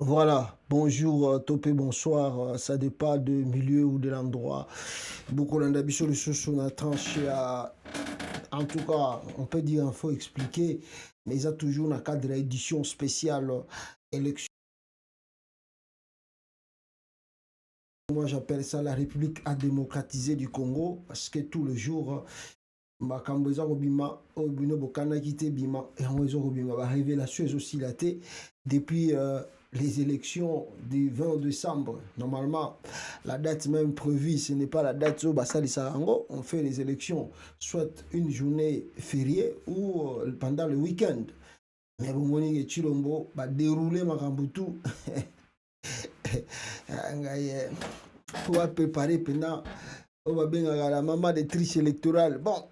Voilà, bonjour, topé, bonsoir, ça dépend du milieu ou de l'endroit. Beaucoup d'ambition de sous on a tranché à, en tout cas, on peut dire, il faut expliquer, mais il y a toujours un cadre d'édition spéciale élection. Moi, j'appelle ça la République à démocratiser du Congo, parce que tout le jour, makambo eza kobima oyo bino bokanaki te bima yango eza kobima barévélation ezosilaté depuis les élections du 20 décembre. Normalement, la date même prévue, ce n'est pas la date où Bassali Sarango. On fait les élections soit une journée fériée ou pendant le week-end. Mais bon, Monique Chilombo va dérouler Makambutu pour préparer pendant on va bien la maman des triches électorales. Bon.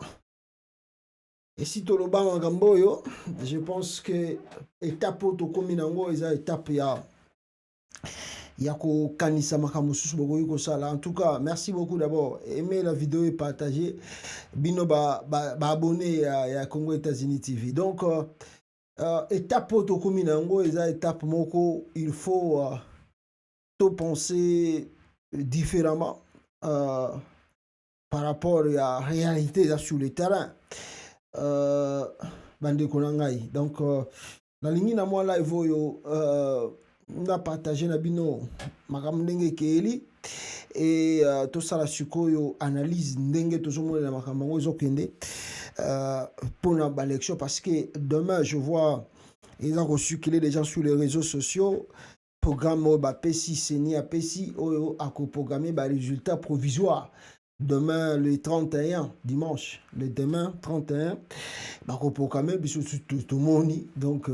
Et si tu as Gamboyo, je pense que l'étape où tu as une étape kanisa makamususu bokoyi kosala. En tout cas, merci beaucoup d'abord. Aimez la vidéo et partagez. Bino abonné à Congo États-Unis TV. Donc étape où tu as étape moko, il faut tout penser différemment par rapport à la réalité sur le terrain. Bandeko na ngai. Donc nalingi na moi live oyo na partager na bino makambo ndenge keeli et tosala sikoyo analyse ndenge tozomona na makambo ngo ezokende pour na élection parce que demain je vois ils ont circulé des gens sur les réseaux sociaux programme ba pesi seni a pesi oyo akoprogrammer ba résultats provisoires. Demain, le 31, dimanche, le demain 31, tout le monde. Donc,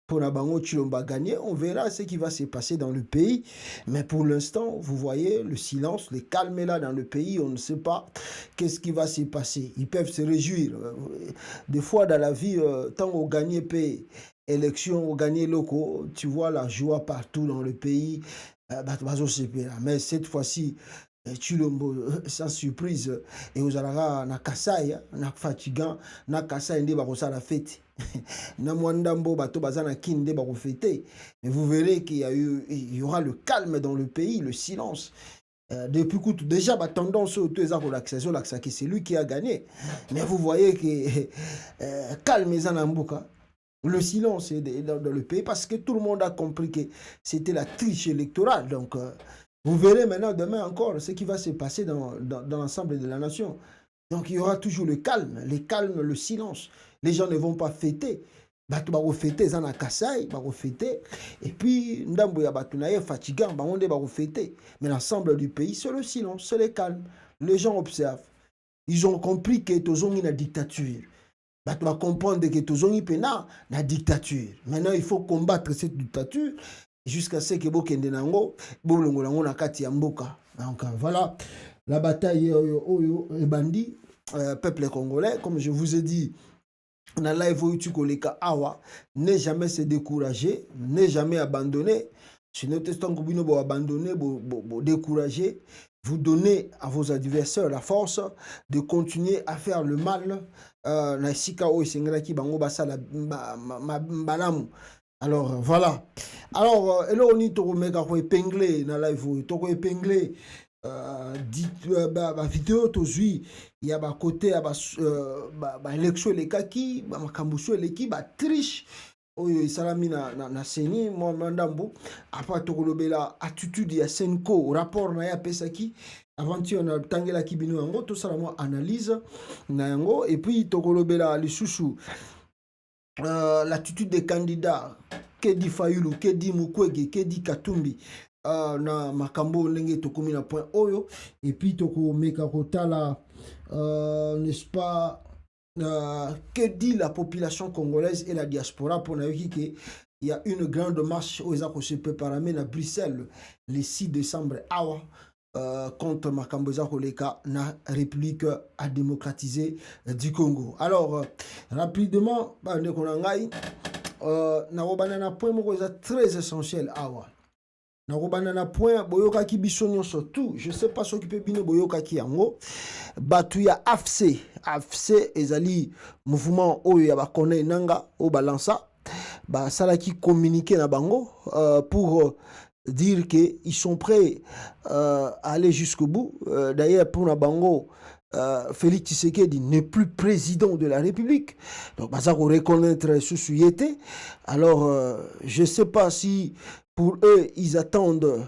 pour la Bango Chilomba gagner, on verra ce qui va se passer dans le pays. Mais pour l'instant, vous voyez le silence, le calme est là dans le pays. On ne sait pas qu'est-ce qui va se passer. Ils peuvent se réjouir. Des fois, dans la vie, tant qu'on gagne pays, élection, on gagne locaux, tu vois la joie partout dans le pays. Mais cette fois-ci, Chilombo, sans surprise, et aux Alara, na Kasai, na fatigant, na Kasai, nde barosa la fête. Na Mwandambo, bato bazana kinde baro fêter. Mais vous verrez qu'il y aura le calme dans le pays, le silence. Depuis que déjà, la tendance au relaxation, c'est lui qui a gagné. Mais vous voyez que calme est en Mboka. Le silence est dans le pays parce que tout le monde a compris que c'était la triche électorale. Donc, vous verrez maintenant, demain encore, ce qui va se passer dans l'ensemble de la nation. Donc, il y aura toujours le calme, le silence. Les gens ne vont pas fêter. Bato ba fêter zana kasai, ba fêter et puis ndambo ya bato na ye fatigant, ba onde ba fêter. Mais l'ensemble du pays, c'est le silence, c'est le calme. Les gens observent. Ils ont compris que tozongi na dictature. Bato ba comprendre que tozongi pena na dictature. Maintenant, il faut combattre cette dictature. Jusqu'à ce que Bokende Nango, Bolongo Nango Nakati Mboka. Donc voilà, la bataille Oyo et Bandi, peuple congolais, comme je vous ai dit, on a live Oyo Koleka Awa, ne jamais se décourager, ne jamais abandonner. Si nous testons que vous abandonner, vous décourager, vous donnez à vos adversaires la force de continuer à faire le mal. Na sika Oyo Sengraki Bango Basala Mbalamu. Alors voilà. Alors là on est au méga épinglé dans la live to épinglé vidéo to zui il y a côté élection les kaki makambuso les qui triche oyo salami na seni mo mandambo après to kolobela attitude ya Senko rapport na ya pesaki aventure na tangela kibino yango to salamo analyse na yango et puis to kolobela lisusu l'attitude des candidats, que dit Fayulu, que dit Mukwege, que dit Katumbi, na makambo ndenge tokomi na point oyo, et puis toko meka kotala, n'est-ce pas, que dit la population congolaise et la diaspora pour n'avoir qu'il y a une grande marche aux accords se préparer à Bruxelles le 6 décembre awa. Contre Makamboza Koleka, na République à démocratiser du Congo. Alors, rapidement, na point très essentiel. Na point boyoka ki bisonyo surtout, je sais pas s'occuper bino boyoka ki yango. Batu ya AFC ezali mouvement oyo ya bakone nanga o balansa. bah salaki communiquer na bango pour dire qu'ils sont prêts à aller jusqu'au bout. D'ailleurs, pour na bango, Félix Tshisekedi n'est plus président de la République. Donc, bah, ça faut reconnaître ce sujet. Alors, je ne sais pas si pour eux, ils attendent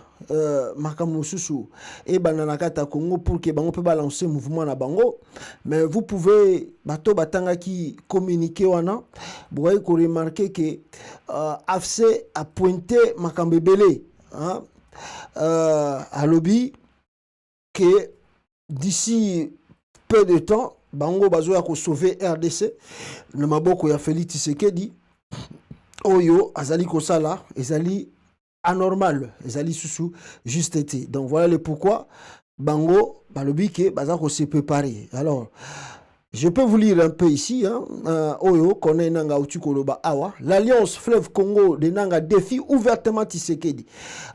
Makamou Soussou et Bananakata Congo pour que Bango peut balancer le mouvement na Bango. Mais vous pouvez, Bato Batanga qui communiquer wana, vous voyez qu'on remarque que AFC a pointé Makambebele hein, à lobby que d'ici peu de temps, Bango Bazoya ko sauver RDC, le maboko ya Félix Tshisekedi, Oyo, Azali Kosala, Ezali anormal, Ezali Soussou, juste été. Donc voilà le pourquoi Bango, balobi ke bazako se préparer. Alors, je peux vous lire un peu ici, hein. Oyo, Kone Nanga Utukoloba Awa. L'Alliance Fleuve Congo de Nanga défie ouvertement Tshisekedi.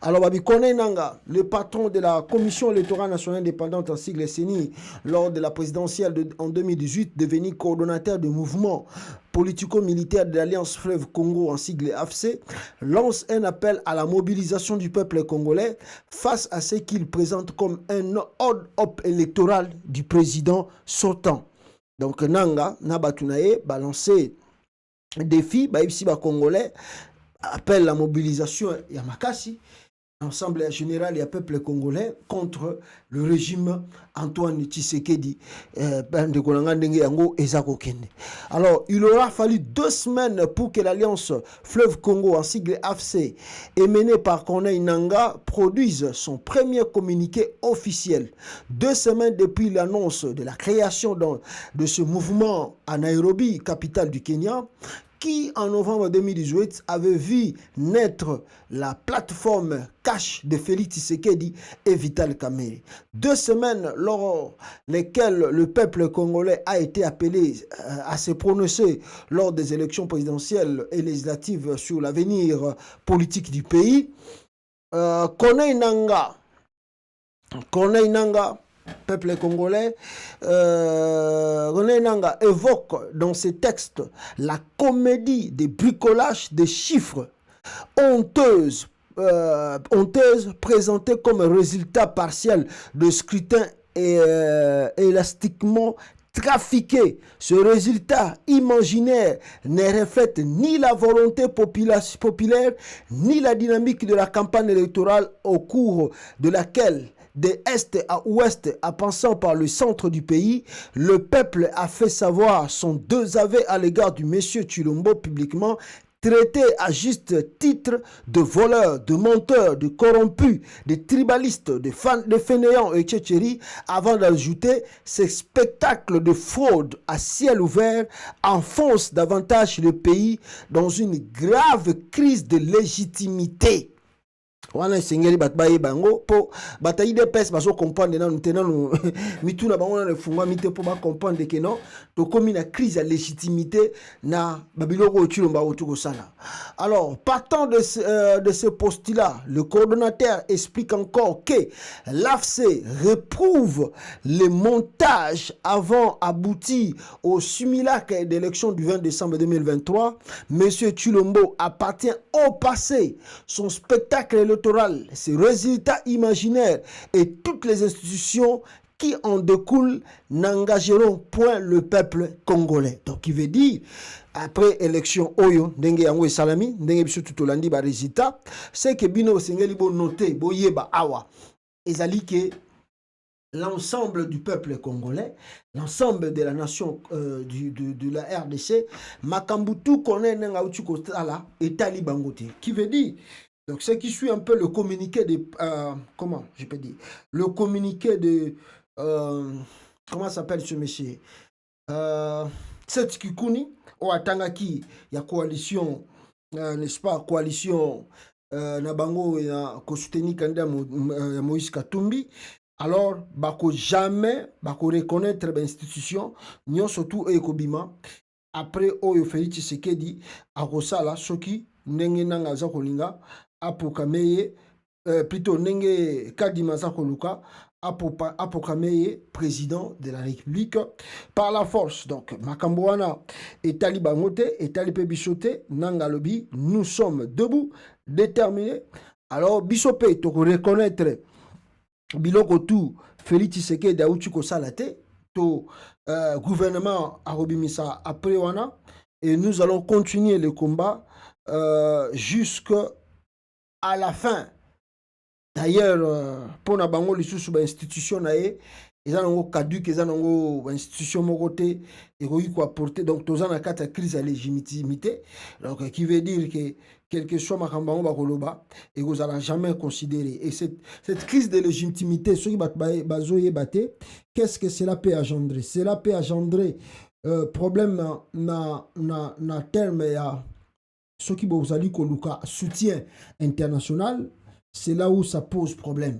Alors, Babi Kone Nanga, le patron de la Commission électorale nationale indépendante en sigle CENI, lors de la présidentielle en 2018, devenu coordonnateur du mouvement politico-militaire de l'Alliance Fleuve Congo en sigle AFC, lance un appel à la mobilisation du peuple congolais face à ce qu'il présente comme un hold-up électoral du président sortant. Donc, Nanga, Nabatunae, balancer défi, Baïbsi Congolais, appelle la mobilisation Yamakasi, l'Assemblée générale et le peuple congolais contre le régime Antoine Tshisekedi. Alors, il aura fallu 2 semaines pour que l'Alliance Fleuve Congo, en sigle AFC, et menée par Corneille Nanga, produise son premier communiqué officiel. 2 semaines depuis l'annonce de la création de ce mouvement à Nairobi, capitale du Kenya, qui en novembre 2018 avait vu naître la plateforme Cash de Félix Tshisekedi et Vital Kamerhe. 2 semaines lors lesquelles le peuple congolais a été appelé à se prononcer lors des élections présidentielles et législatives sur l'avenir politique du pays. Corneille Nanga, peuple congolais, René Nanga évoque dans ses textes la comédie des bricolages des chiffres honteuses présentées comme résultat partiel de scrutin élastiquement trafiqué. Ce résultat imaginaire ne reflète ni la volonté populaire, ni la dynamique de la campagne électorale au cours de laquelle, d'est à ouest, en passant par le centre du pays, le peuple a fait savoir son désaveu à l'égard du monsieur Tshilombo publiquement, traité à juste titre de voleurs, de menteurs, de corrompus, de tribalistes, de fainéants et tchétchéris, avant d'ajouter ces spectacles de fraude à ciel ouvert enfoncent davantage le pays dans une grave crise de légitimité. Wana sengeli batbaye bango po batayi de pes baso comprendre na ntenanu mitu na bango na fungwa mite po ba comprendre que non to komi na crise de légitimité na babiloko otulomba otuko sala. Alors partant de ce postulat, le coordonnateur explique encore que l'AFC réprouve les montages avant abouti au simulacre d'élection du 20 décembre 2023. Monsieur Tshilombo appartient au passé. Son spectacle électoral, ses résultats imaginaires et toutes les institutions qui en découlent n'engageront point le peuple congolais. Donc, il veut dire, après élection Oyo, ndenge yango salami, ndenge biso tutolandi ba résultat, c'est que bino sengeli bo noter, bo yeba awa. Ezali que l'ensemble du peuple congolais, l'ensemble de la nation de la RDC, Makambutu connaît Nenga Uchuko Tala et Tali Bangote. Qui veut dire, donc ce qui suit un peu le communiqué de, comment je peux dire, le communiqué de, comment s'appelle ce monsieur, Seth Kikuni, ou Atangaki, il y a coalition, n'est-ce pas, coalition, Nabango et Kosuteni Kanda Moïse Katumbi. Alors, bako jamais bako reconnaître l'institution, nyon surtout ekobima après oyo Félix Tshisekedi akosala soki ndenge nanga za kolinga apukameye plutôt ndenge kadima za koluka a proclamé président de la République par la force. Donc, Makambouana et Talibangote et Talipebichote, Nangalobi, nous sommes debout, déterminés. Alors, Bisopé, tu reconnaître Biloko tout, Félix Tshisekedi Daouchiko Salate, to gouvernement Arobimisa après Wana, et nous allons continuer le combat jusqu'à la fin. D'ailleurs, pour na bango lisusu ba institution na ye, ils ont caduc, ils ont institution mokoté et qui apporter donc tous en cas de crise à légitimité. Donc qui veut dire que quel que soit makambango bakoloba et vous allez jamais considérer. Et cette crise de légitimité, ceux qui bazoye baté, qu'est-ce que cela peut engendrer? Cela peut engendrer problème na terme ya ceux qui bozali koluka soutien international. C'est là où ça pose problème.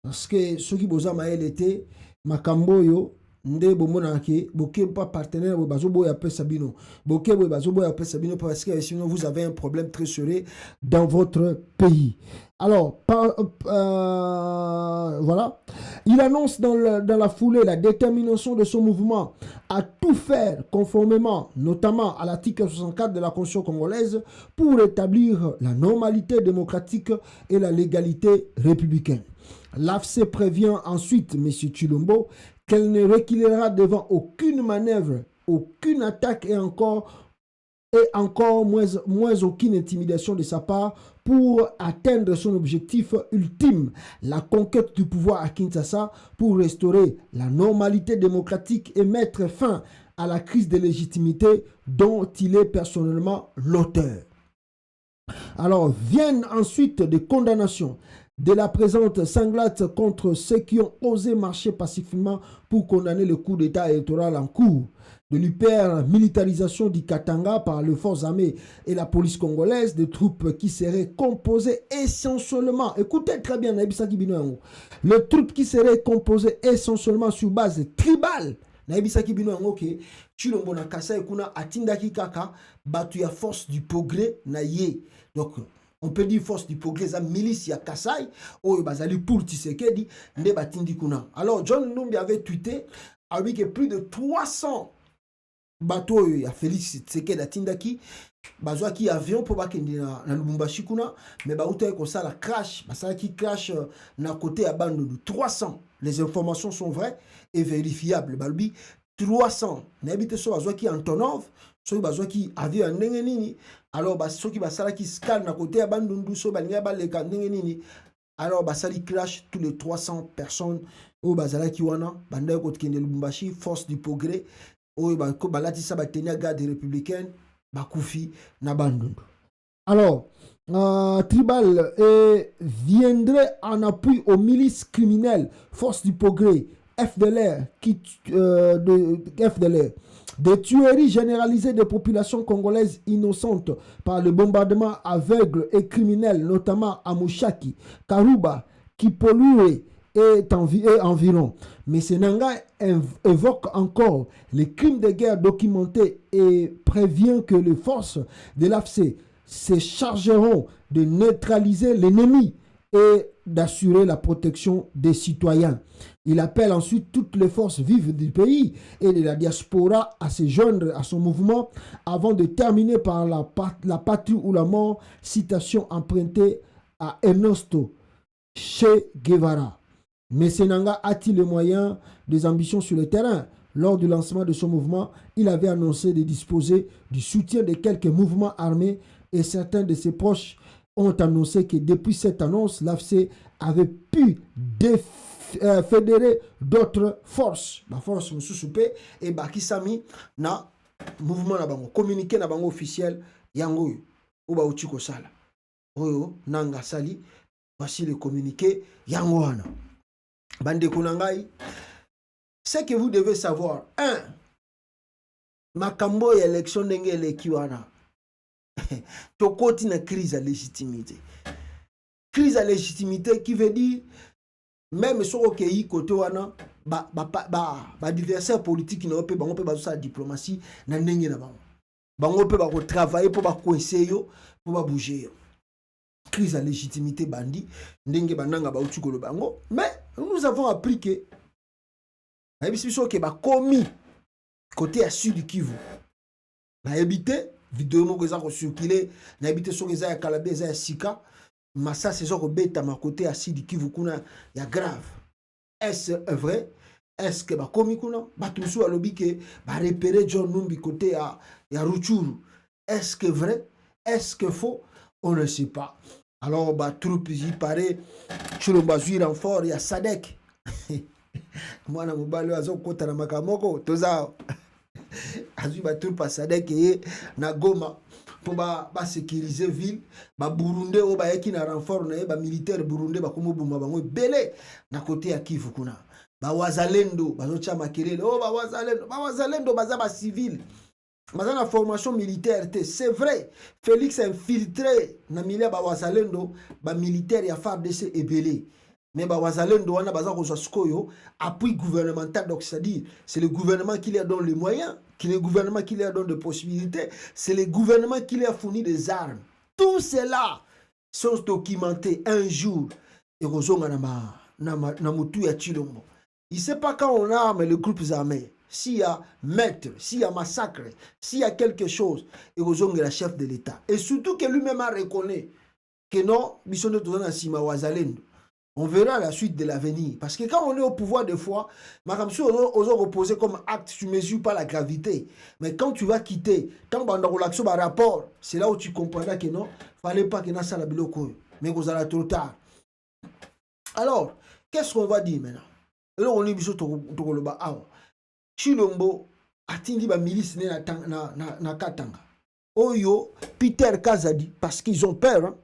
Parce que ceux qui bosa maël était makamboyo nde bomonake boke pas partenaire bazo boya pe sabino boke bazo boya pe sabino parce que sinon vous avez un problème très sérieux dans votre pays. Alors voilà, il annonce dans la foulée la détermination de son mouvement à tout faire conformément notamment à l'article 64 de la Constitution congolaise pour établir la normalité démocratique et la légalité républicaine. L'AFC prévient ensuite M. Tshilombo qu'elle ne reculera devant aucune manœuvre, aucune attaque et encore moins aucune intimidation de sa part pour atteindre son objectif ultime, la conquête du pouvoir à Kinshasa pour restaurer la normalité démocratique et mettre fin à la crise de légitimité dont il est personnellement l'auteur. Alors viennent ensuite des condamnations de la présente sanglate contre ceux qui ont osé marcher pacifiquement pour condamner le coup d'État électoral en cours, de l'hyper-militarisation du Katanga par les forces armées et la police congolaise, des troupes qui seraient composées essentiellement, écoutez très bien, les troupes qui seraient composées essentiellement sur base tribale, naibisaki bino yango ke Tshilombo na Kasai kuna atindaki kaka batu ya force du progrès na ye. Donc on peut dire force du progrès za milice ya Kasai oyo bazali pour Tshisekedi nde batindi kuna. Alors John Numbi avait tweeté avec que plus de 300 bateaux ya Félix Tshisekedi atindaki bazwaki avion pour bakende na Lubumbashi kuna mais bauta ko sala crash basalaki crash na côté ya bande de 300. Les informations sont vraies et vérifiables. Balbi 300 n'habite so bazwaki Antonov so bazwaki avion ndenge nini. Alors soki basalaki scan na côté ya bandundu so balinga baleka ndenge nini. Alors basali crash tous les 300 personnes au bazalaki wana banda ko tkende Lubumbashi force du progrès au balati sa batenia garde républicaine bakufi na bandundu. Alors Tribal viendrait en appui aux milices criminelles force du progrès FDLR FDLR. Des tueries généralisées des populations congolaises innocentes par le bombardement aveugle et criminel, notamment à Mouchaki, Karuba, Kipolue et environ. Mais Senanga évoque encore les crimes de guerre documentés et prévient que les forces de l'AFC se chargeront de neutraliser l'ennemi et d'assurer la protection des citoyens. Il appelle ensuite toutes les forces vives du pays et de la diaspora à se joindre à son mouvement avant de terminer par la patrie ou la mort, citation empruntée à Ernesto Che Guevara. Mais Senanga a-t-il les moyens des ambitions sur le terrain? Lors du lancement de son mouvement, il avait annoncé de disposer du soutien de quelques mouvements armés et certains de ses proches ont annoncé que depuis cette annonce, l'AFC avait pu fédérer d'autres forces. La force Moussousoupé et Bakisami na mouvement na bango. Communiqué na bango officiel yango ou ba uchiko sala. Oyo nanga sali. Voici le communiqué yango wana. Bande kunangai. Ce que vous devez savoir. 1. Makambo élection n'engele kiwana. Tokoti na crise à légitimité. Crise à légitimité qui veut dire même sur le pays côté wana adversaire politique qui n'a pas bango pe bazo la diplomatie na ndenge na bango. Bango pe ba travailler pour ba coincer yo pour ba bouger yo. Crise à légitimité bandi ndenge bananga ba uti kolo bango mais nous avons appris que commis côté à sud Kivu. Na habité vidéo moko eza ko circuler, na habité so eza ya Kalabe eza ya Sika, massa c'est ko beta ma côté à sud Kivu kuna ya grave. Est-ce vrai? Est-ce que commis kuna batusu alobi que ba repérer John Numbi côté ya Ruchuru? Est-ce que vrai? Est-ce que faux? On ne sait pas. Alors troupe y paraît Chulomba zui renfort ya Sadek. Mwana mobali azo kota na makamoko toza azui troupe Sadek ye na Goma pour ba sécuriser ville ba Burundais o ba yeki na renfort na ba militaire Burundais ba komo buma bango belé na côté ya Kivu kuna ba wazalendo bazo cha makelele ba wazalendo baza ba civil. Dans la formation militaire, c'est vrai. Félix a infiltré dans le milieu de ba militaire et FARDC et belé. Mais Wazalendo wana baza kozoskoyo appui gouvernemental, donc c'est-à-dire c'est le gouvernement qui leur donne les moyens, c'est le gouvernement qui leur donne des possibilités, c'est le gouvernement qui leur fournit des armes. Tout cela sont documentés un jour et rozonga na mutu ya Chilombo. Il sait pas quand on arme les groupes armés. S'il y a meurtre, s'il y a massacre, s'il y a quelque chose, et Rozong est la chef de l'État. Et surtout que lui-même a reconnu que non, on verra la suite de l'avenir. Parce que quand on est au pouvoir des fois, Maramsou ose reposer comme acte, tu ne mesures pas la gravité. Mais quand tu vas quitter, tant que tu as un rapport, c'est là où tu comprendras que non, il ne fallait pas que ça la biloko. Mais vous allez trop tard. Alors, qu'est-ce qu'on va dire maintenant? Alors, on est obligé de le battre. Chilombo atindi ba milice na Katanga. Oyo Peter Kazadi parce qu'ils ont peur, hein.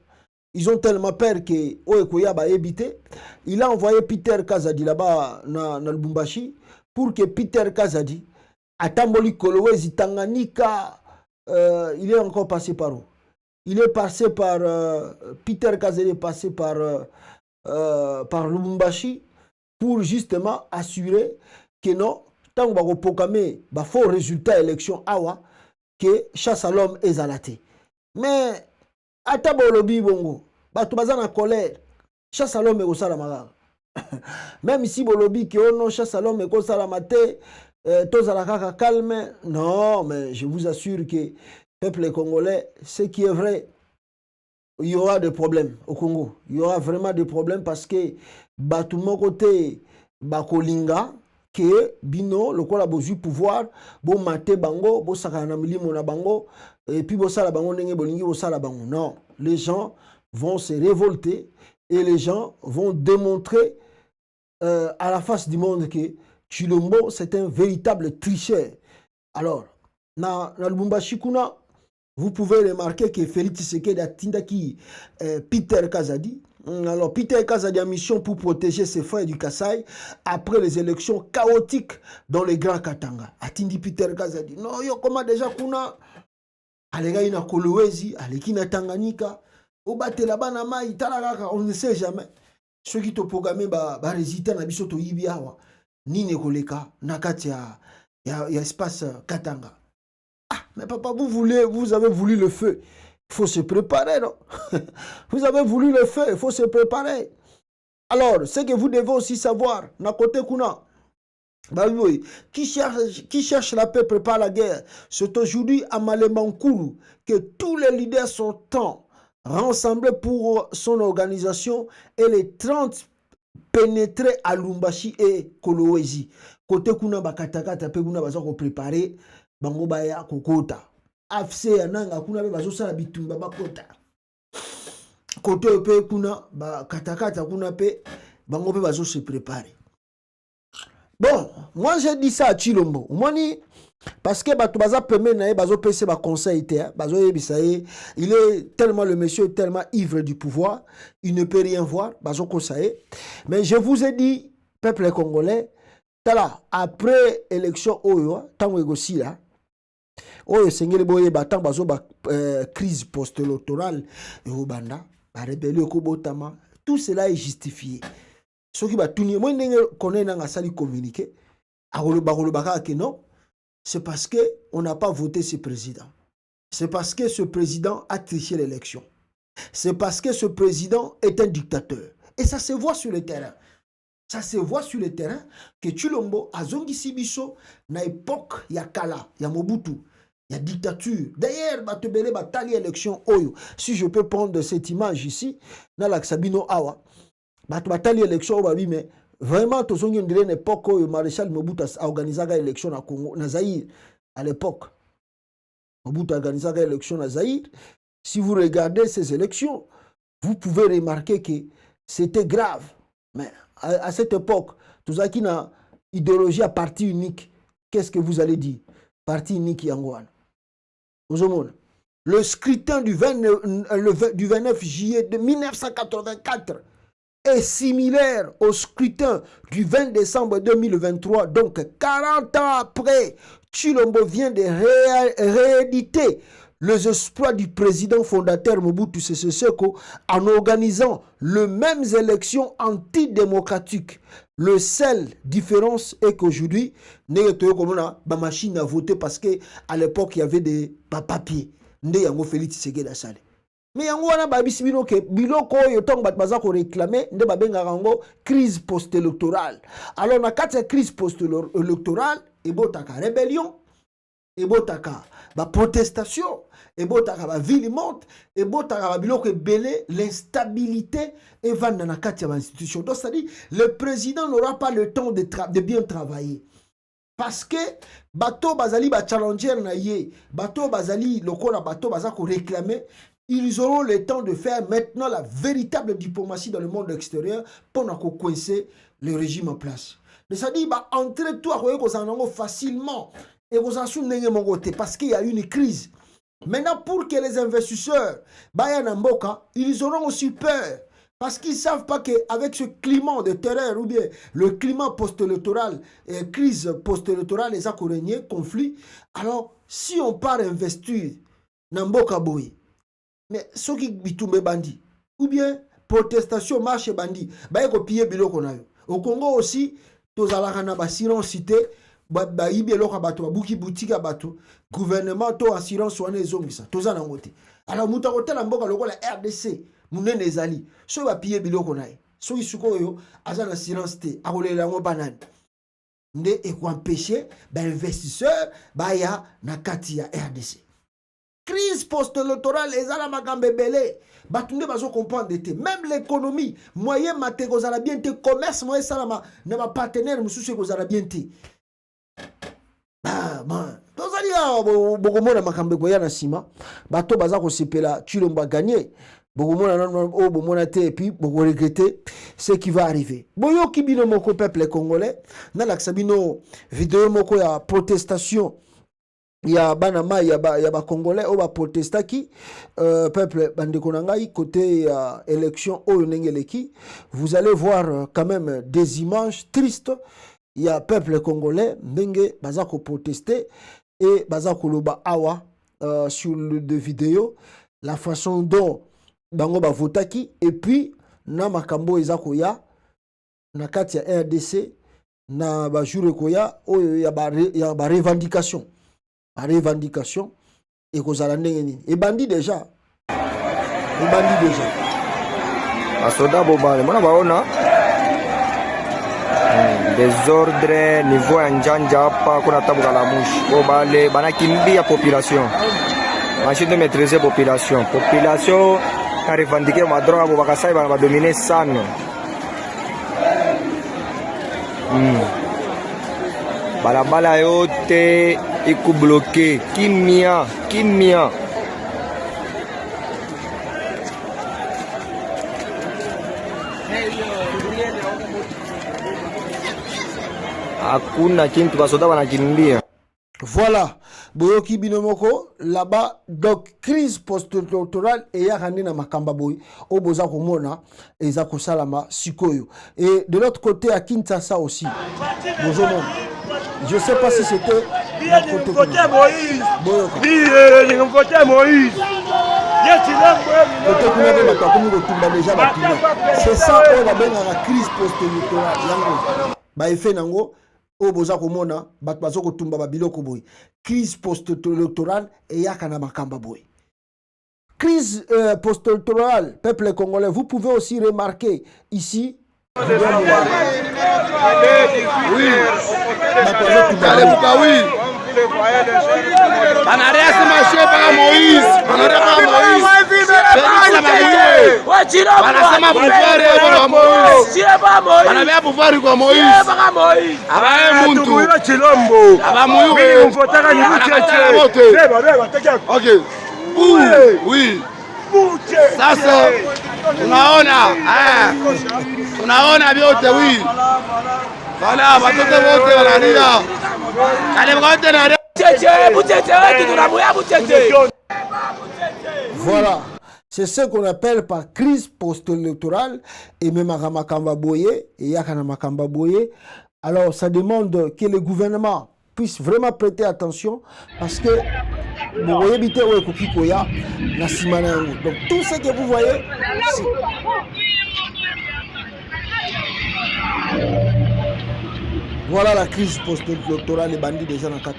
Ils ont tellement peur que Oyekoya va éviter. Il a envoyé Peter Kazadi là-bas na Lubumbashi pour que Peter Kazadi atamboli Kolwezi Tanganyika. Il est encore passé par où? Il est passé par Peter Kazadi est passé par Lubumbashi pour justement assurer que non. Tant que vous proclamez faux résultat élection awa que chasse à l'homme est zalaté. Mais à tabolobi bongo, tu vas en colère. Chasse à l'homme est au salamara. Même si bolobi que non chasse à l'homme est au salamate, tous à la calme. Non, mais je vous assure que peuple congolais, ce qui est vrai, il y aura des problèmes au Congo. Il y aura vraiment des problèmes parce que tout mon côté bakolinga que bino le quoi la bozu pouvoir bo maté bango bo sakana milimo na bango et puis bo sala bango ndenge bolingi bo sala bango. Non, les gens vont se révolter et les gens vont démontrer à la face du monde que Chilombo c'est un véritable tricheur. Alors na Lubumbashi kuna vous pouvez remarquer que Félix Tshisekedi a tindaki Peter Kazadi. Alors, Peter Kazadi a mission pour protéger ses frères du Kasaï après les élections chaotiques dans le Grand Katanga. Atindi Peter Kazadi. Non, yo, comment déjà kuna alega ina Kolwezi, aleki na Tanganyika, obate la bana mai, talaraka, on ne sait jamais. Ceux qui te programment ba résister na biso to yibiawa, ni ne koleka, nakati ya espace Katanga. Ah, mais papa, vous avez voulu le feu. Il faut se préparer, non? Vous avez voulu le feu, il faut se préparer. Alors, ce que vous devez aussi savoir, na côté kuna, qui cherche la paix prépare la guerre. C'est aujourd'hui à Malemankoulou que tous les leaders sont rassemblés pour son organisation et les 30 pénétrés à Lumbashi et Kolwezi. Côté kuna bakatakata pe kuna baza ko préparer bango baya kokota. AFC yananga kuna be bazosala bitumba bakota. Côté pe kuna ba katakata kuna pe bango pe bazo se préparer. Bon, moi j'ai dit ça à Chilombo. Moni parce que bato baza permet na bazo pese ba conseil té, bazo yebisaye, il est tellement le monsieur tellement ivre du pouvoir, il ne peut rien voir, bazo conseiller. Mais je vous ai dit peuple congolais, tala après élection oyo, tango egosi là. Oyo sengeli boye batang bazo ba crise post-électorale et obanda, ba rébellion ko botama, tout cela est justifié. Ce qui va tout moi ndenge connaît nga sali communiquer, akoloba que non, c'est parce que on n'a pas voté ce président. C'est parce que ce président a triché l'élection. C'est parce que ce président est un dictateur. Et ça se voit sur le terrain. Ça se voit sur le terrain que Tshilombo a zongi sibiso na époque ya kala, ya Mobutu, ya dictature. D'ailleurs, batebele batali élection oyo. Si je peux prendre cette image ici, na la Sabino Awa, batali élection oyo mais vraiment to zongi ndire na époque oyo Maréchal Mobutu a organisé la élection na Congo, na Zaïre à l'époque. Mobutu a organisé la élection na Zaïre. Si vous regardez ces élections, vous pouvez remarquer que c'était grave. Mais à cette époque, tout ça qui n'a idéologie à parti unique, qu'est-ce que vous allez dire? Parti unique Yangouane. Le scrutin du 29 juillet de 1984 est similaire au scrutin du 20 décembre 2023. Donc, 40 ans après, Tshilombo vient de rééditer les exploits du président fondateur Mobutu Sese Seko en organisant les mêmes élections antidémocratiques. Le seul différence est qu'aujourd'hui, nous avons une machine à voter parce qu'à l'époque, il y avait des papiers. Nous avons fait la salle. Mais yango wana babisibino ke biloko oyo tong bat bazako réclamer nde babenga rango crise post-électorale. Alors na kati crise post-électorale ebotaka rébellion, ebotaka ba protestation, ebotaka ba ville monte, ebotaka ba biloko ebele, l'instabilité evanda na kati ya institution. Donc ça dit le président n'aura pas le temps de bien travailler. Parce que bato bazali ba challenger na ye, bato bazali lokola bato bazako réclamer. Ils auront le temps de faire maintenant la véritable diplomatie dans le monde extérieur pour coincer le régime en place. Mais ça dit, entrer toi facilement et parce qu'il y a une crise. Maintenant, pour que les investisseurs, ils auront aussi peur. Parce qu'ils ne savent pas qu'avec ce climat de terreur ou bien le climat post-électoral, crise post-électorale, les accords conflit, alors si on part investir dans Mboka Boy, mais ceux qui bitumbe bandi ou bien protestation marche bandi ba ko piller biloko na yo. Au Congo aussi tozalaka na ba silence cité ba yibi eloko bato buki boutique bato gouvernement to assurance wana ezongisa tozana ngote. Alors muta kotela mboka lokola RDC munene ezali so ba piller biloko na yo. So isuko yo azana silence te akolela ngo banane. Nde e ko empêcher ba investisseur ba ya na kati ya RDC. Crise post-électorale, les ala makambe belé. Batunde bazo comprendre de même l'économie, moyen maté kozala bien te commerce moyen salama na ba partenaire mususu kozala bien te. Man. Tozali bokomona makambe ko ya na sima, bato baza ko sepela Tshilombo gagner. Bokomona non o bomona te et puis boko regretter ce qui va arriver. Boyo kibino moko peuple congolais, na laksabino vidéo moko ya protestation. Il y a Banama, il y a Congolais, il y a protestaki, peuple bandekonangai, côté élection au Nengeleki. Vous allez voir quand même des images tristes. Il y a peuple congolais, Nenge, bazako protester, et bazako loba awa, sur le vidéo, la façon dont bango ba votaki, et puis, na makambo ezako ya, na kati ya RDC, na ba jure koya, il y a ba revendication. La revendication et et bandit déjà. Et bandit déjà. Asoda bobale, mona baona. Désordre niveau njanja hapa kuna tabuka la mouche. Bobale banakimbia population. Machine de maîtriser population. Population a revendiqué ma droit bo bakasai ba dominer sana. Balabala yote iko bloqué, kimia. Hakuna kintu basoda wanakimbia. Voilà, boyoki binomoko là-bas donc crise post-électorale et ya na makamba boy oboza komona eza ko salama sikoyo. Et de l'autre côté à Kinshasa aussi. Bonjour. Je sais pas si c'était côté Moïse. Côté Moïse. C'est ça on va bien la crise post-électorale yango. Ba effet nango oboza komona bat bazoko tumba ba biloko boy. Crise post-électorale et yakana makamba boy. Crise post-électorale, peuple congolais, vous pouvez aussi remarquer ici Oui. Kalebuka, oui. Banaria se marché par Moïse. Banaria par Moïse. Banasema pouvoir ya Moïse. Banabia pouvoir kwa Moïse. Abaye muntu. Abamuyu. Ok. Oui. Sasa tunaona vyote oui. Voilà, watoto wote wanalia. Kalebuka wote wanalia. Voilà. C'est ce qu'on appelle par crise post-électorale et même à Ramakamba Boye et Yakana Makamba Boye. Alors, ça demande que le gouvernement puisse vraiment prêter attention parce que vous voyez, donc tout ce que vous voyez, voilà la crise post-électorale, les bandits déjà dans le Congo.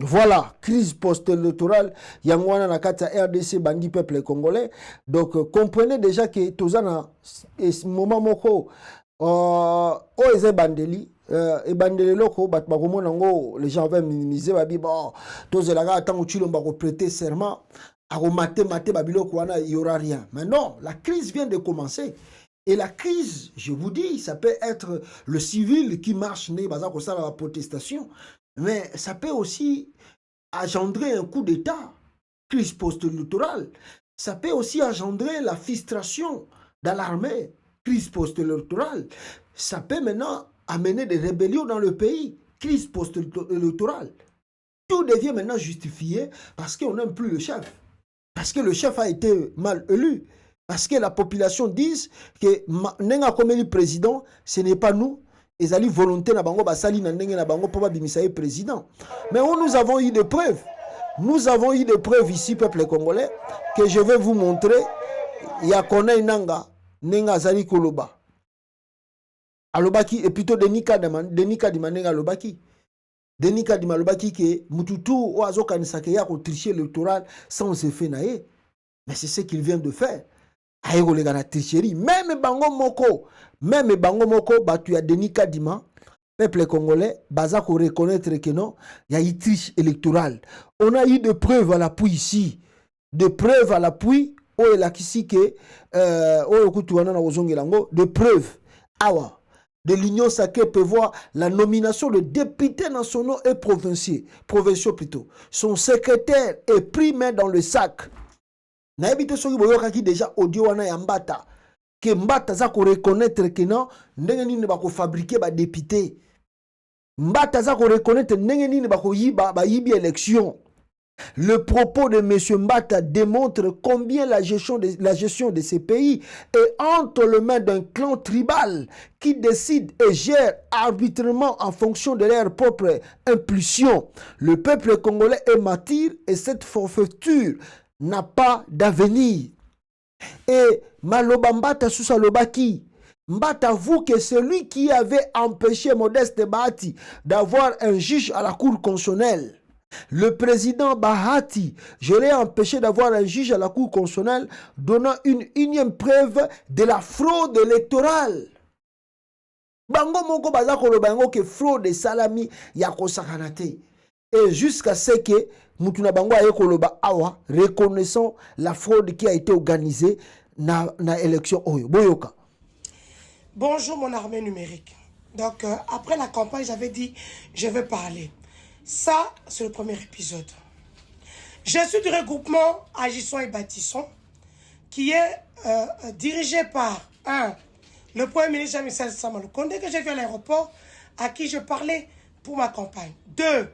Voilà, crise post-électorale, Yangwana Nakata RDC, Bandi peuple congolais. Donc, comprenez déjà que tout ça, moment moko, eze bandeli, et bandeli loko, les gens vont minimiser, bon, tous les gars attendent que tu l'as prêter serment, il n'y aura rien. Mais non, la crise vient de commencer. Et la crise, je vous dis, ça peut être le civil qui marche, la protestation. Mais ça peut aussi engendrer un coup d'État, crise post-électorale. Ça peut aussi engendrer la frustration dans l'armée, crise post-électorale. Ça peut maintenant amener des rébellions dans le pays, crise post-électorale. Tout devient maintenant justifié parce qu'on n'aime plus le chef. Parce que le chef a été mal élu. Parce que la population dit que Nenga comme le président, ce n'est pas nous. Ils allaient volonté na bango basali na ndenge na bango pour bimisa président. Mais nous avons eu des preuves. Nous avons eu des preuves ici, peuple congolais, que je vais vous montrer. Il y a Kone Nanga, Nenga Zali Koloba. Alobaki, et plutôt Denika Dimanenga Alobaki. Denika Dimalobaki que Mututu Oazo Kanisake ya tricher l'électoral sans effet naé. Mais c'est ce qu'il vient de faire. Aïgo les gars tricherie. Même Bango Moko, batu ya Denis Kadima, peuple congolais, bazako reconnaître que non, il y a eu triche électorale. On a eu des preuves à l'appui ici. Des preuves à l'appui, des preuves. Awa. De l'Union sacrée peut voir la nomination de députés nationaux et provinciaux plutôt. Son secrétaire est pris main dans le sac. Naebite soki boyokaki déjà audio wana ya Mbata que Mbata za ko reconnaître que non ndenge nini ba ko fabriquer ba député. Mbata za ko reconnaître ndenge nini ba ko yiba ba yibi élection. Le propos de M. Mbata démontre combien la gestion de ces pays est entre les mains d'un clan tribal qui décide et gère arbitrairement en fonction de leur propre impulsion. Le peuple congolais est martyr et cette forfaiture n'a pas d'avenir. Et Maloba Mbata Sousa Lobaki, Mbata avoue que celui qui avait empêché Modeste Bahati d'avoir un juge à la Cour constitutionnelle, le président Bahati, je l'ai empêché d'avoir un juge à la Cour constitutionnelle, donnant une énième preuve de la fraude électorale. Bango moko bazako lo bango que fraude salami yako sakanate. Et jusqu'à ce que Mutuna Bango aye koloba awa reconnaissant la fraude qui a été organisée na élection oyo boyoka. Bonjour mon armée numérique. Donc après la campagne, j'avais dit je vais parler. Ça, c'est le premier épisode. Je suis du regroupement Agissons et Bâtissons qui est dirigé par le Premier ministre Jean-Michel Sama Lukonde que j'ai vu à l'aéroport, à qui je parlais pour ma campagne. 2.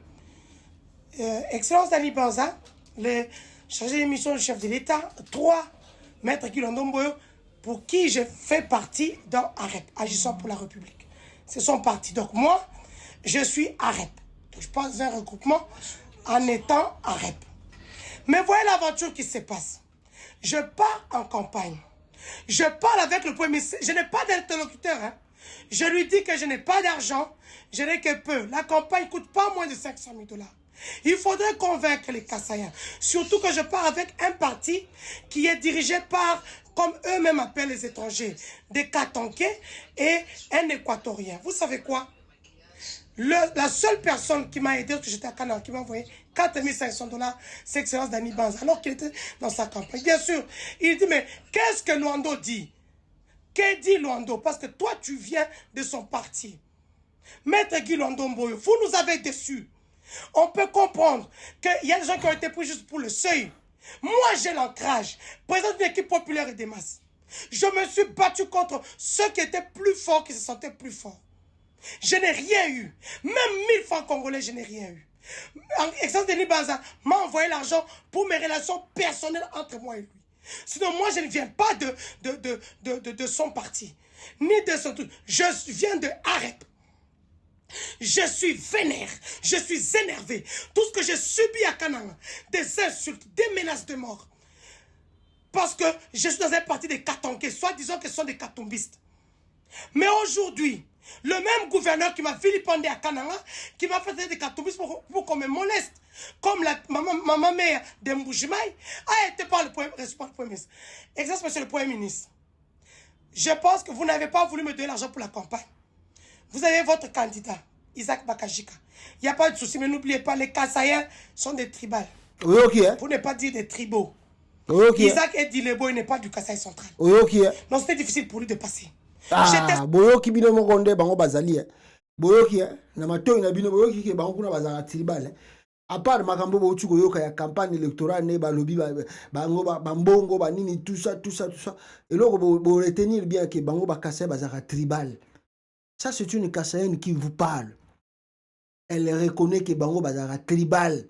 Excellence Dani Banza, le chargé de mission du chef de l'État. 3. Maître Kilondomboyo, pour qui je fais partie dans AREP, Agissons pour la République. C'est son parti. Donc moi, je suis AREP. Donc je passe un regroupement en étant AREP. Mais voyez l'aventure qui se passe. Je pars en campagne. Je parle avec le Premier ministre. Je n'ai pas d'interlocuteur. Hein. Je lui dis que je n'ai pas d'argent, je n'ai que peu. La campagne ne coûte pas moins de 500 000 $. Il faudrait convaincre les Kassaïens. Surtout que je pars avec un parti qui est dirigé par, comme eux-mêmes appellent les étrangers, des Katonké et un Équatorien. Vous savez quoi? La seule personne qui m'a aidé lorsque j'étais à Canada, qui m'a envoyé 4 500 $, c'est Excellence Dani Banza, alors qu'il était dans sa campagne. Bien sûr, il dit, mais qu'est-ce que Luando dit? Que dit Luando? Parce que toi, tu viens de son parti. Maître Guy Luando Mboyo, vous nous avez déçus. On peut comprendre qu'il y a des gens qui ont été pris juste pour le seuil. Moi, j'ai l'ancrage. Président d'une équipe populaire et des masses. Je me suis battu contre ceux qui étaient plus forts, qui se sentaient plus forts. Je n'ai rien eu. Même 1000 francs congolais, je n'ai rien eu. Excellence Denis Banza m'a envoyé l'argent pour mes relations personnelles entre moi et lui. Sinon, moi, je ne viens pas de son parti. Ni de son truc. Je viens de Arep. Je suis vénère, je suis énervé. Tout ce que j'ai subi à Kananga, des insultes, des menaces de mort. Parce que je suis dans un parti des Katonké, soit disons que ce sont des Katombistes. Mais aujourd'hui, le même gouverneur qui m'a vilipendé à Kananga, qui m'a fait des Katombistes pour qu'on me moleste, comme ma mère de Mboujimaï, a été par le Premier ministre. Excellence, monsieur le Premier ministre. Je pense que vous n'avez pas voulu me donner l'argent pour la campagne. Vous avez votre candidat, Isaac Bakajika. Il n'y a pas de souci, mais n'oubliez pas, les Kassaïens sont des tribales. Oui, ok. Pour ne pas dire des tribaux. Oui, ok. Isaac est Dilebo, il n'est pas du Kasaï central. Oui, ok. Donc c'était difficile pour lui de passer. Ah, boyoki bino mokonde bango bazali. Boyoki, na mato ina bino boyoki ke bango kuna bazala tribal. À part makambo botu koyoka ya campagne électorale ne ba lobby bango bambongo ba nini tout ça. Et là bo retenir bien que bango ba Kasaï bazala tribal. Ça, c'est une Kassaïenne qui vous parle. Elle reconnaît que Bango Bazara tribal.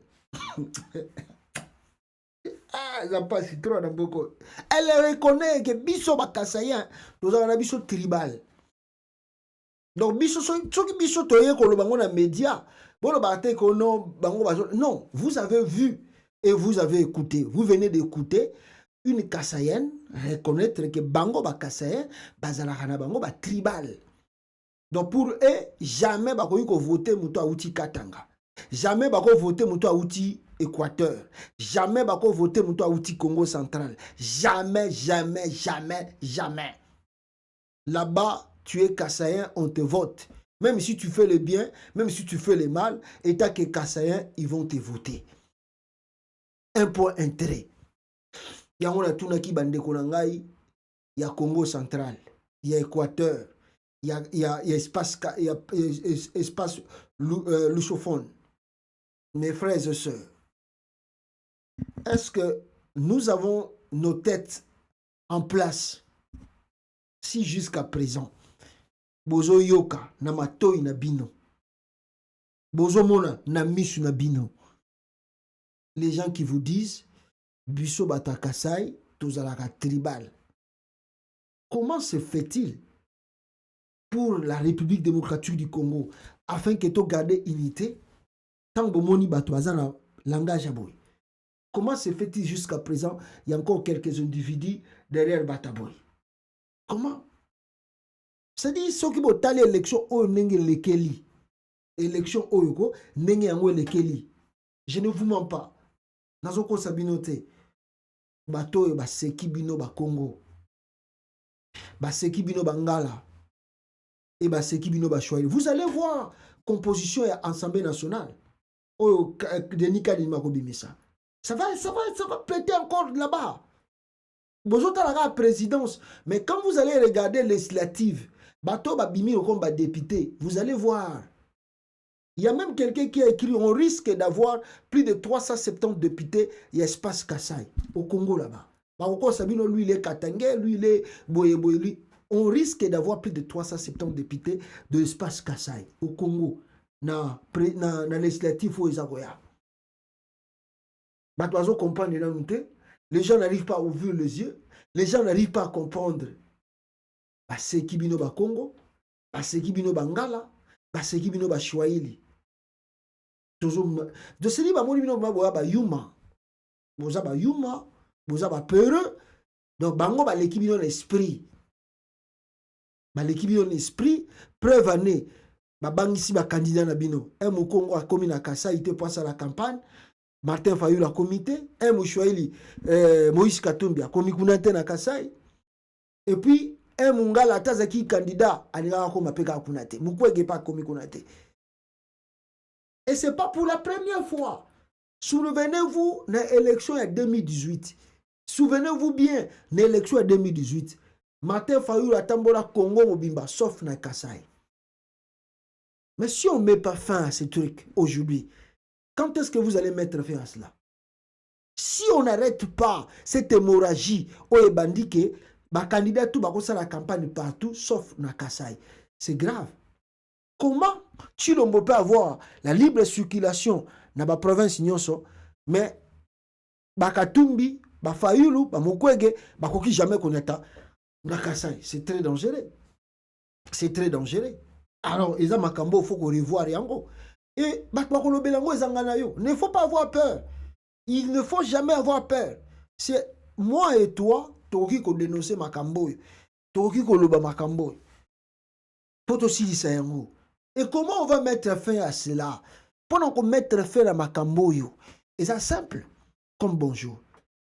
Ah, ça passe trop dans beaucoup. Elle reconnaît que Bisso Bakassaïen, nous avons un Bisso tribal. Donc, Bisso, ceux qui Bisso Toye, qu'on le Bango dans les médias, bon, le Bate, qu'on Bango Bazara. Non, vous avez vu et vous avez écouté. Vous venez d'écouter une Kassaïenne reconnaître que Bango Bakassaïen, Bazara Hana Bango Ba tribal. Donc pour eux, jamais bako voter muto a outi Katanga. Jamais bako voter muto a outi Équateur. Jamais bako voter muto a outi Congo central. Jamais. Là-bas, tu es Kassaïen, on te vote. Même si tu fais le bien, même si tu fais le mal, état que Kassaïen, ils vont te voter. Un point intérêt. Il y a un Tunaki Bandekonangai, il y a Congo central, il y a Équateur. Il y a espace lussophone. Mes frères et sœurs, est-ce que nous avons nos têtes en place si jusqu'à présent, bozo yoka na matoi na bino, bozo mona na misu na bino, les gens qui vous disent biso bata Kassaï, tozalaka tribal, comment se fait-il pour la République démocratique du Congo, afin que tu gardes unité, tant que moni batouazana langage aboy. Comment se fait-il jusqu'à présent? Il y a encore quelques individus derrière Bataboy. Comment? C'est-à-dire, ceux qui vont aller à l'élection, nenge lekeli. Élection oyoko, nenge yango lekeli. Je ne vous mens pas. Nazoko sabinote. Bato ba seki bino ba Congo. Ba seki bino bangala. Et bah c'est qui bino ba choisir. Vous allez voir composition et Assemblée nationale. Oh, Denis Kadima Kobimisa. Ça va péter encore là-bas. Vous êtes à la présidence, mais quand vous allez regarder législative, bateau babimi comme député, vous allez voir. Il y a même quelqu'un qui a écrit, on risque d'avoir plus de 370 députés et espace Kassaï au Congo là-bas. Bah, Sabino, lui il est Katangé, lui il est Boye, lui. On risque d'avoir plus de 370 députés de l'espace Kassaï au Congo, dans la législative au Ezagoya. Les gens n'arrivent pas à ouvrir les yeux, les gens n'arrivent pas à comprendre. C'est qui bino ba Congo, c'est qui bino Bangala, c'est qui bino ba Swahili. De ce livre, mon bino ba Yuma, boza ba Yuma, boza ba Peureux, donc bango ba l'équipe bino l'esprit. baleki bino esprit preuve année babangisi bakandidat na bino un mokongo akomi na Kasai te po asala campagne Martin Fayulu akomi te un moshwaili Moïse Katumbi akomi kuna te na Kasai et puis un mungala atazaki candidat alingaka koma pe kaka kuna te Mukwege pa akomi kuna te. Et c'est pas pour la première fois. Souvenez-vous de l'élection en 2018. Souvenez-vous bien de l'élection en 2018. Martin Fayulu a tambola Congo Mobimba, sauf na Kasai. Mais si on ne met pas fin à ces trucs aujourd'hui, quand est-ce que vous allez mettre fin à cela? Si on n'arrête pas cette hémorragie au Ebandike, les candidats tout la campagne partout, sauf na Kasai, c'est grave. Comment Chilombo peut avoir la libre circulation dans la province nyonso, mais Bakatumbi, Fayulu, Mukwege, Bakoki jamais connaître na Kasai? C'est très dangereux. C'est très dangereux. Alors, ils ont makambo, il faut qu'on revoie yango. Et il ne faut pas avoir peur. Il ne faut jamais avoir peur. C'est moi et toi, Toki ko dénoncer makambo, Toki ko loba makambo. Faut aussi dire ça yango. Et comment on va mettre fin à cela? Pendant qu'on mette fin à makambo yo, et c'est simple comme bonjour.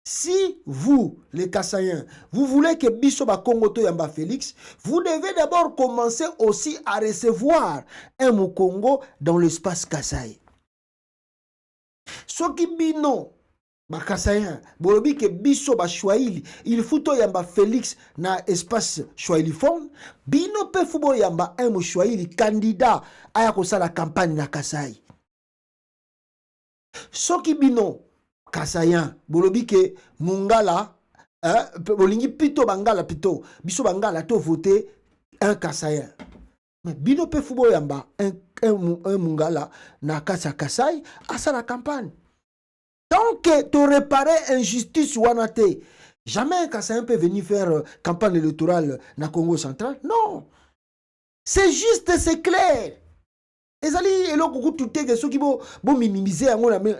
Si vous, les Kassaïens, vous voulez que Bissoba Congo to Yamba Félix, vous devez d'abord commencer aussi à recevoir un Mukongo dans l'espace Kassai. Ce qui bino, ba Kassaïens, bolobi que Bissoba Chouaili, il faut to Yamba Félix na espace Chouailiphone, bino pe fubo Yamba un Chouaili candidat à la campagne na Kassai. Ce qui bino, Kassaïen, bolobi ke Mungala, bolingi pito bangala pito, biso bangala to voter un Kassaïen. Mais bino pe fubo yamba un Mungala na kasa Kasai à sa la campagne. Tant que tu réparais injustice wanate, jamais un Kassaïen peut venir faire campagne électorale na Congo central. Non. C'est juste, c'est clair.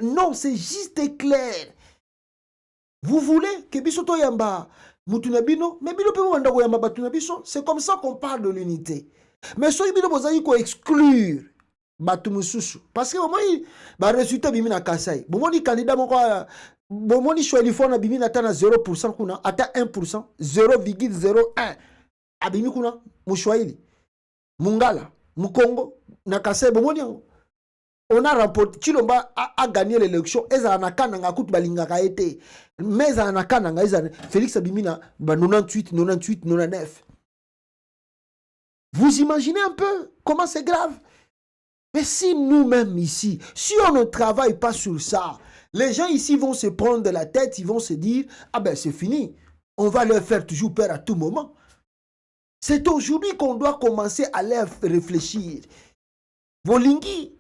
Non, c'est juste clair. Vous voulez que Bisoto Yamba Mutunabino, mais Bino Pewanda Yamba Batunabiso, c'est comme ça qu'on parle de l'unité. Mais so Bino Bozaï ko exclure Batumususu. Parce que au moins, bah résultat Bimina Kasai. Bomoni candidat mon quoi, Bomoni Choualifon a Bimina Tana 0% kuna, ata 1%, 0,01. Abimi kuna, Mouchouaili, Mungala, Mukongo. Na Kasai bomoni yango on a remporté Chilomba a gagné l'élection eza na kananga kutu balingaka été mais eza na kananga eza Félix Abimina ba 98 99. Vous imaginez un peu comment c'est grave? Mais si nous-mêmes ici, si on ne travaille pas sur ça, les gens ici vont se prendre la tête, ils vont se dire ah ben c'est fini, on va leur faire toujours peur à tout moment. C'est aujourd'hui qu'on doit commencer à leur réfléchir. Volingi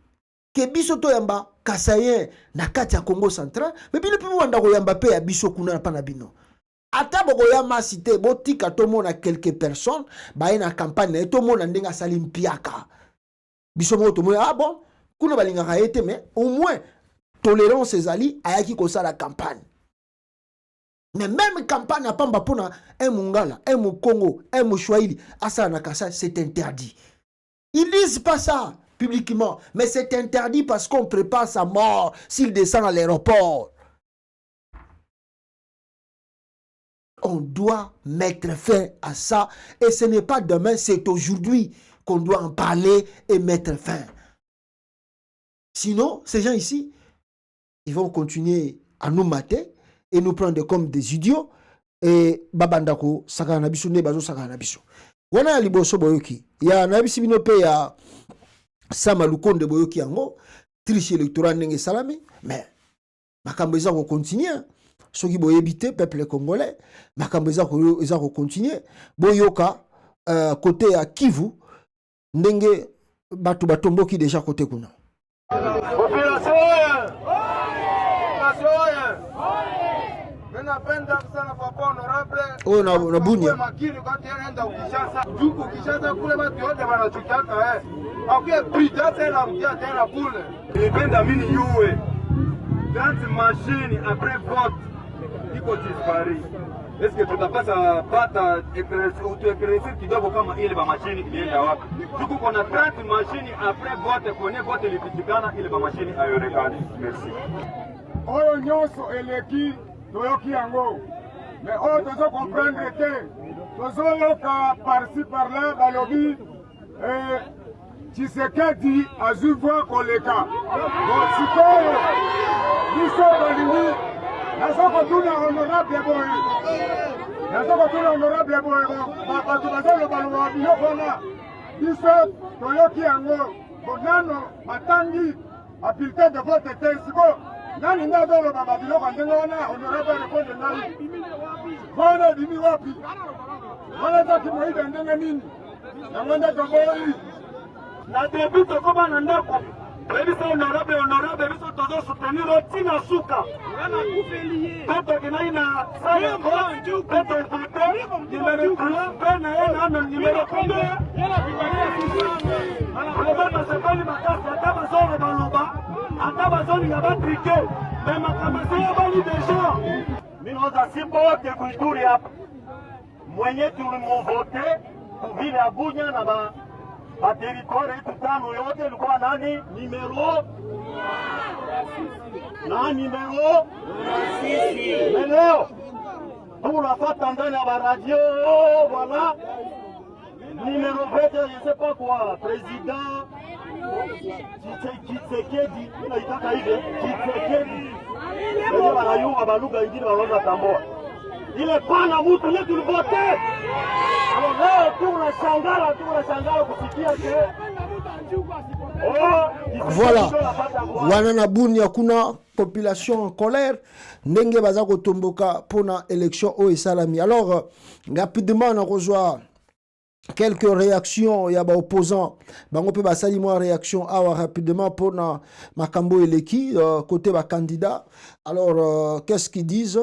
ke biso to yamba Kassaïen na kati ya Congo central mais bino pe wanda ko yamba pe ya biso kuna pa na bino ata boko ya masite botika to mona quelques personnes ba ina campagne to mona ndenga salim piaka biso mo to mo ah bon kuna balinga ka été mais au moins tolérance ezali ayaki ko sala campagne. Mais même campagne à pamba pona un Mungala un Mukongo un Mushwaili asa na Kasai c'est interdit. Ils disent pas ça publiquement, mais c'est interdit parce qu'on prépare sa mort s'il descend à l'aéroport. On doit mettre fin à ça et ce n'est pas demain, c'est aujourd'hui qu'on doit en parler et mettre fin. Sinon, ces gens ici, ils vont continuer à nous mater et nous prendre comme des idiots et babandako sakana biso ne bazo sakana biso. Wana ya liboso boyoki ya nabisi bino pe ya Sama Lukonde boyoki yango triche électoral ndenge salami mais makambo eza ko continuer soki boyebite peuple congolais makambo eza ko continuer boyoka côté ya Kivu ndenge batu batomboki déjà côté kuna oh na bunya ilipenda mini yuwe 30 machine après vote iko dispari est-ce que tutapata pata autoéclaircir kidogo kama ile ba machine ilienda wapi? Tuko kuna 30 machine après vote kwenye vote ilipitikana ile ba machine ayorekani. Merci. Oyo nyonso eleki toyoki yango. Mais oyo tozo comprendre que tozoyoka par-ci par-là balobi Tshisekedi azwi voix koleka. Bon sikoyo biso balingi nazokotuna honorable boye. Nazokotuna honorable boye bato bazoloba biloko wana biso toyoki yango. Bonano batangi habilité de vote te sikoyo nani nde azoloba babiloko ndenge wana honorable reponde ngai wana dimi wapi wana taki moyibe ndenge nini yango nde toboyi na debi tokoma na ndako oyebi se honorable biso tozo soutenir otina suka mpe tokenai na sayako mpe tovote nimero 1 mpe na ye nano nimero combien vraiment basepeli makasi ata bazolobaloba ata bazolinga batrike me makambo ezoyabani deja minoza simbo wote kuituri hapa mwenye tulimuvote kuvile ya Bunya na bateritware yetu tano yote ilikuwa nani? Nimero leo tunafata ndani ya baradio voilà numéro 20 je sais pas quoi président Tshisekedi inaitaka hivi Tshisekedi ndio wanayua baluga ingine wanaanza tambua ile pana mtu yetu tulivote. Alors leo tunashangala kusikia ke voilà wana na Bunia kuna population en colère ndenge baza kotomboka pona élection o esalami. Alors rapidement on a rejoint quelques réactions ya ba opposants bango pe basali moi réaction awa rapidement pour na makambo eleki côté ba candidat. Alors qu'est-ce qu'ils disent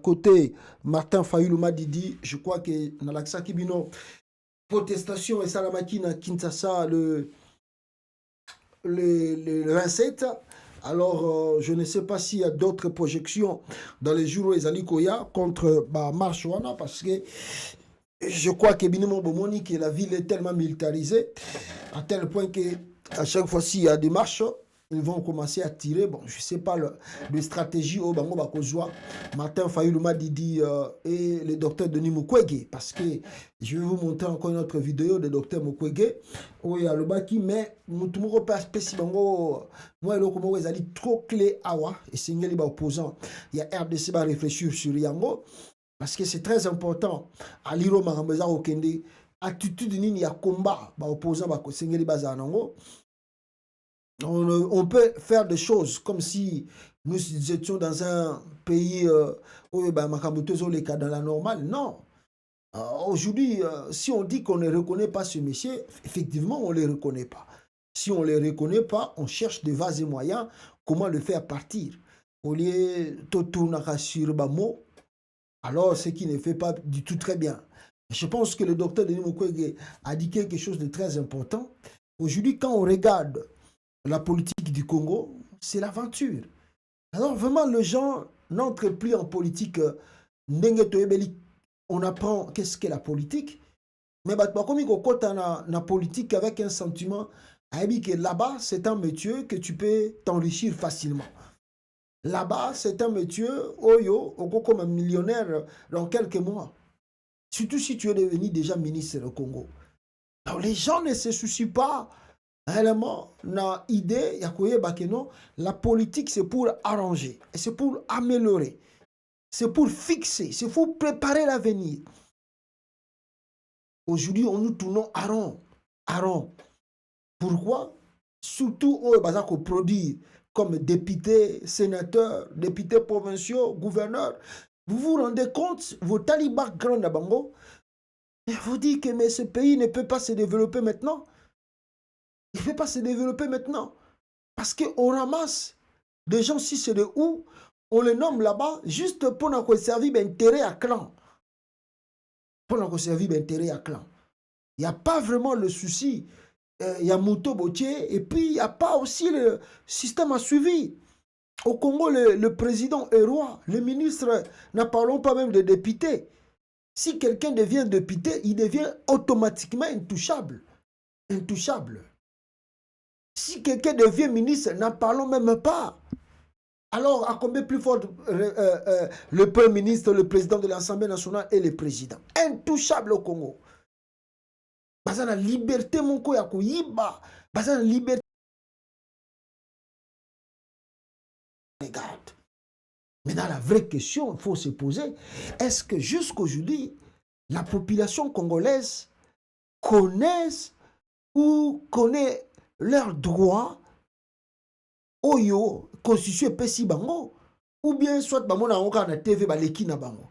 côté Martin Fayulu Madidi, je crois que na laksa kibino protestation et salamaki na Kinshasa le 27. Alors je ne sais pas s'il y a d'autres projections dans les jours où les alikoya contre ba marche wana parce que je crois que Binimo Bomoni, que la ville est tellement militarisée, à tel point que à chaque fois s'il y a des marches, ils vont commencer à tirer. Bon, je ne sais pas de stratégie au Bango Bakozwa, Martin Fayulu Madidi et le docteur Denis Mukwege, parce que je vais vous montrer encore une autre vidéo de docteur Mukwege, où il y a le baki, mais Moutoumoro Pespéci Bango, moi et le Komo, ils allaient trop clé awa, et c'est un opposant. Il y a RDC va réfléchir sur Yango. Parce que c'est très important. À l'Iro Marambeza Okende, attitude nini ya combat, ba opposant ba sengeli bazanango. On peut faire des choses comme si nous étions dans un pays où ba makamutezo les cas dans la normale. Non. Aujourd'hui, si on dit qu'on ne reconnaît pas ce monsieur, effectivement, on ne les reconnaît pas. Si on ne les reconnaît pas, on cherche des vases et moyens comment le faire partir. Au lieu de tourner sur Bamo, alors ce qui ne fait pas du tout très bien. Je pense que le docteur Denis Mukwege a dit quelque chose de très important. Aujourd'hui, quand on regarde la politique du Congo, c'est l'aventure. Alors vraiment, les gens n'entrent plus en politique. On apprend qu'est-ce qu'est la politique. Mais comme il y a la politique avec un sentiment, que là-bas, c'est un métier que tu peux t'enrichir facilement. Là-bas, c'est un métier, Oyo, comme un millionnaire dans quelques mois. Surtout si tu es devenu déjà ministre du Congo. Alors, les gens ne se soucient pas réellement dans l'idée, la politique, c'est pour arranger, c'est pour améliorer, c'est pour fixer, c'est pour préparer l'avenir. Aujourd'hui, on nous tournons à rond. Pourquoi? Surtout, on va produire comme députés, sénateurs, députés provinciaux, gouverneurs. Vous vous rendez compte, vos talibans grands à Bango, vous dites que mais ce pays ne peut pas se développer maintenant. Il ne peut pas se développer maintenant. Parce qu'on ramasse des gens, si c'est de où, on les nomme là-bas juste pour nous servir d'intérêt à clan. Pour nous servir d'intérêt à clan. Il n'y a pas vraiment le souci. Il y a Mouto Botier et puis il n'y a pas aussi le système à suivi. Au Congo, le président est roi. Le ministre, n'en parlons pas même de député. Si quelqu'un devient député, il devient automatiquement intouchable. Intouchable. Si quelqu'un devient ministre, n'en parlons même pas. Alors, à combien plus fort le Premier ministre, le président de l'Assemblée nationale et le président? Intouchable au Congo. Baza la liberté, mon ko ya koyiba. Baza la liberté. Regarde. Maintenant, la vraie question, il faut se poser, est-ce que jusqu'aujourd'hui, la population congolaise connaisse ou connaît leurs droits oyo constitution pesi bango ou bien soit bango na onka na TV baleki na bango?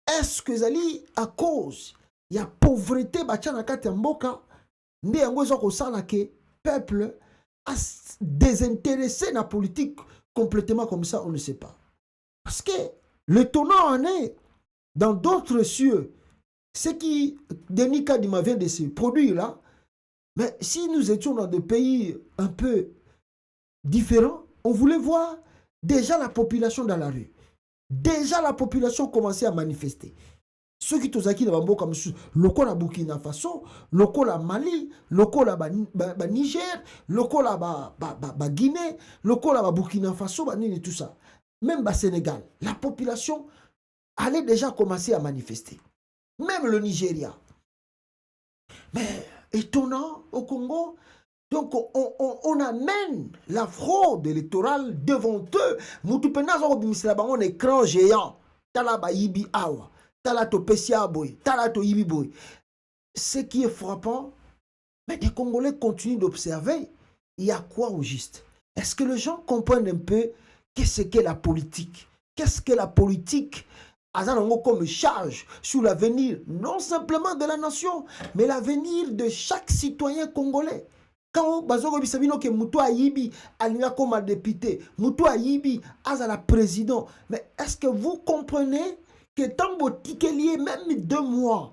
Est-ce que zali à cause ya pauvreté batia na kati ya mboka nde yango eza kosala ke peuple a désintéressé na politique complètement comme ça, on ne sait pas. Parce que le tournant en est dans d'autres cieux. Ce qui, Denis Kadima vient de se produire là, mais si nous étions dans des pays un peu différents, on voulait voir déjà la population dans la rue. Déjà la population commençait à manifester. Ceux qui tozaki na bamboka musu, loko la Burkina Faso, loko la Mali, loko la Niger, loko la Guinée, loko la Burkina Faso, et tout ça. Même au Sénégal, la population allait déjà commencer à manifester. Même le Nigeria. Mais étonnant au Congo, donc on amène la fraude électorale devant eux. Moutoupenas on un écran géant. Tala ba yibi awa. Tala to pesia boy. Tala to yibi boy. Ce qui est frappant, mais les Congolais continuent d'observer. Il y a quoi au juste? Est-ce que les gens comprennent un peu qu'est-ce qu'est la politique? Qu'est-ce que la politique a comme charge sur l'avenir, non simplement de la nation, mais l'avenir de chaque citoyen congolais? Quand Bazoko Bisabino que Moutou Ayibi a comme député, Moutou Ayibi a la président, mais est-ce que vous comprenez que tant que lié même 2 mois,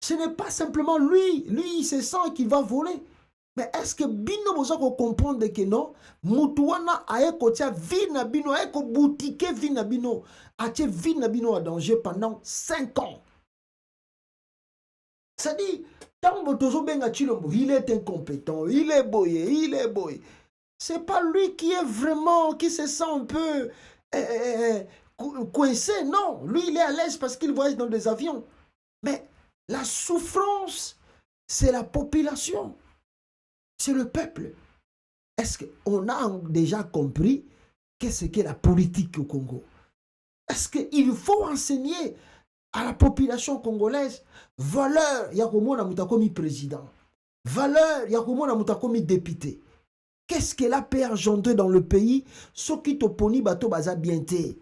ce n'est pas simplement lui il se sent qu'il va voler. Mais est-ce que Bino Bozako comprendre que non? Moutouana a kotia vina bino, a boutique vina bino, a vina bino à danger pendant 5 ans. C'est-à-dire, tant que il est incompétent, il est boyé. C'est pas lui qui est vraiment, qui se sent un peu coincé, non. Lui, il est à l'aise parce qu'il voyage dans des avions. Mais la souffrance, c'est la population. C'est le peuple. Est-ce qu'on a déjà compris qu'est-ce qu'est la politique au Congo? Est-ce qu'il faut enseigner à la population congolaise valeur yakomona mutakomi président, valeur yakomona mutakomi député? Qu'est-ce qu'elle a pu engendrer dans le pays? Ce qui t'opponi bato baza bienté.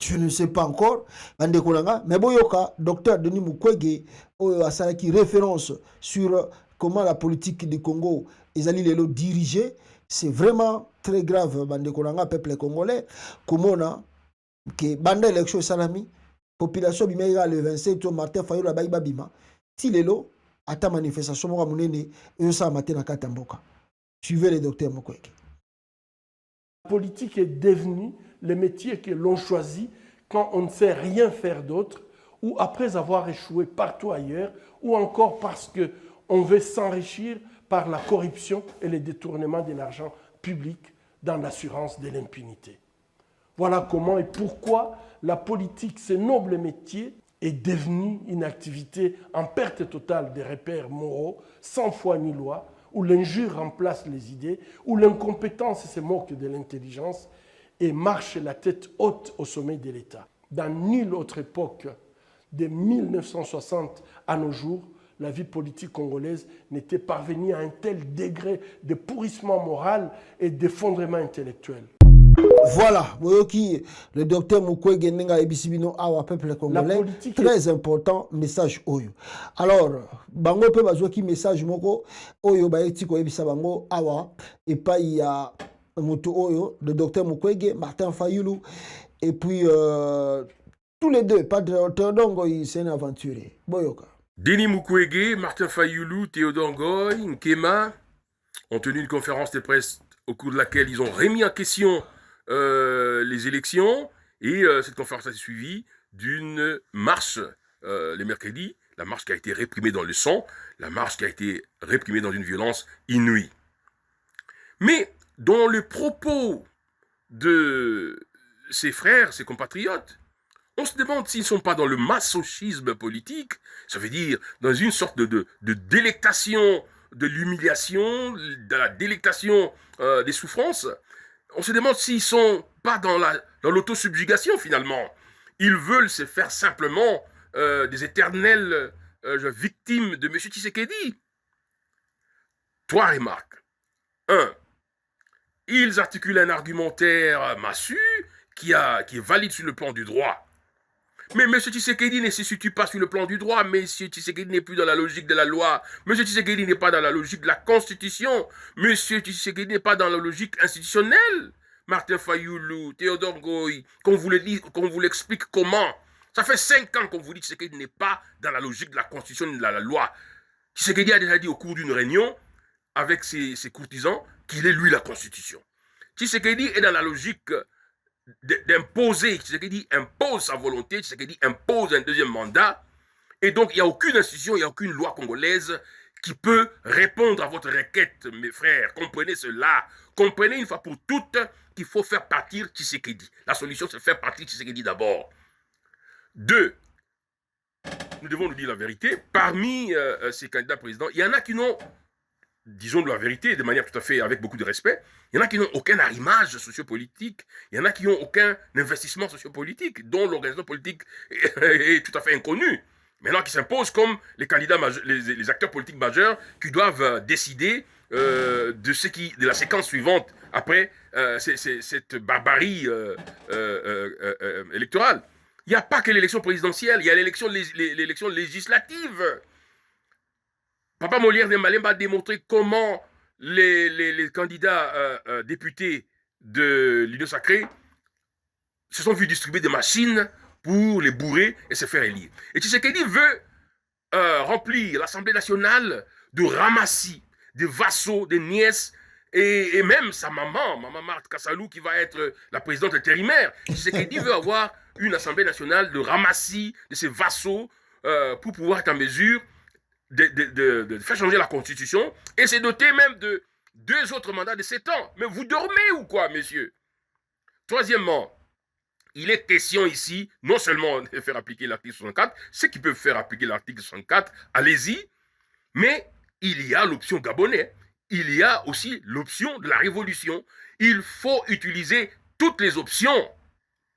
Je ne sais pas encore, mais boyoka, docteur Denis Mukwege, qui référence sur comment la politique du Congo est dirigée. C'est vraiment très grave, peuple congolais. Comment on a que bande élection salami, population bimega le 27 Martin Fayulu Baïba Bima, Tilelo, à ta manifestation, moi monene, et ça matin à Katamboka. Suivez le docteur Mukwege. La politique est devenue le métier que l'on choisit quand on ne sait rien faire d'autre, ou après avoir échoué partout ailleurs, ou encore parce qu'on veut s'enrichir par la corruption et le détournement de l'argent public dans l'assurance de l'impunité. Voilà comment et pourquoi la politique, ce noble métier, est devenu une activité en perte totale des repères moraux, sans foi ni loi, où l'injure remplace les idées, où l'incompétence se moque de l'intelligence et marche la tête haute au sommet de l'État. Dans nulle autre époque, de 1960 à nos jours, la vie politique congolaise n'était parvenue à un tel degré de pourrissement moral et d'effondrement intellectuel. Voilà, le docteur Mukwege Nenga Ebisibino Awa peuple congolais, très important message oyo. Alors, bango pe bazwa ki message moko oyo ba etiko ebisa bango Awa et pas il y a moto oyo le docteur Mukwege, Martin Fayulu et puis tous les deux, pas Théodongo, c'est un aventurier. Boyoka. Denis Mukwege, Martin Fayulu, Théodongo, Nkema, ont tenu une conférence de presse au cours de laquelle ils ont remis en question les élections. Et cette conférence a été suivie d'une marche le mercredi, la marche qui a été réprimée dans le sang, la marche qui a été réprimée dans une violence inouïe. Mais dans le propos de ses frères, ses compatriotes, on se demande s'ils ne sont pas dans le masochisme politique, ça veut dire dans une sorte de délectation de l'humiliation, de la délectation des souffrances. On se demande s'ils ne sont pas dans l'autosubjugation finalement. Ils veulent se faire simplement des éternelles victimes de M. Tshisekedi. Trois remarques. 1. Ils articulent un argumentaire massu qui est valide sur le plan du droit. Mais M. Tshisekedi ne se situe pas sur le plan du droit. M. Tshisekedi n'est plus dans la logique de la loi. M. Tshisekedi n'est pas dans la logique de la Constitution. M. Tshisekedi n'est pas dans la logique institutionnelle. Martin Fayoulou, Théodore Goy, qu'on vous l'explique comment. Ça fait 5 ans qu'on vous dit que Tshisekedi n'est pas dans la logique de la Constitution et de la loi. Tshisekedi a déjà dit au cours d'une réunion avec ses courtisans qu'il est lui la Constitution. Tshisekedi est dans la logique d'imposer. Tshisekedi impose sa volonté. Tshisekedi impose un deuxième mandat. Et donc, il n'y a aucune institution, il n'y a aucune loi congolaise qui peut répondre à votre requête, mes frères. Comprenez cela. Comprenez une fois pour toutes qu'il faut faire partir Tshisekedi. La solution, c'est faire partir Tshisekedi d'abord. 2. Nous devons nous dire la vérité. Parmi ces candidats présidents, il y en a qui n'ont, disons de la vérité, de manière tout à fait avec beaucoup de respect, il y en a qui n'ont aucun arrimage sociopolitique, il y en a qui n'ont aucun investissement sociopolitique, dont l'organisation politique est tout à fait inconnue. Maintenant, qui s'imposent comme les candidats, les acteurs politiques majeurs qui doivent décider de la séquence suivante après cette barbarie électorale. Il n'y a pas que l'élection présidentielle, il y a l'élection législative. Papa Molière de Malemba a démontré comment les candidats députés de l'Union sacrée se sont vus distribuer des machines pour les bourrer et se faire élire. Et Tshisekedi veut remplir l'Assemblée nationale de ramassis, de vassaux, de nièces, et même sa maman Marthe Kassalou, qui va être la présidente intérimaire. Tshisekedi veut avoir une Assemblée nationale de ramassis, de ses vassaux, pour pouvoir être en mesure de faire changer la Constitution et se doter même de 2 autres mandats de 7 ans. Mais vous dormez ou quoi, messieurs? Troisièmement, il est question ici non seulement de faire appliquer l'article 64, ceux qui peuvent faire appliquer l'article 64, allez-y, mais il y a l'option gabonais, il y a aussi l'option de la révolution. Il faut utiliser toutes les options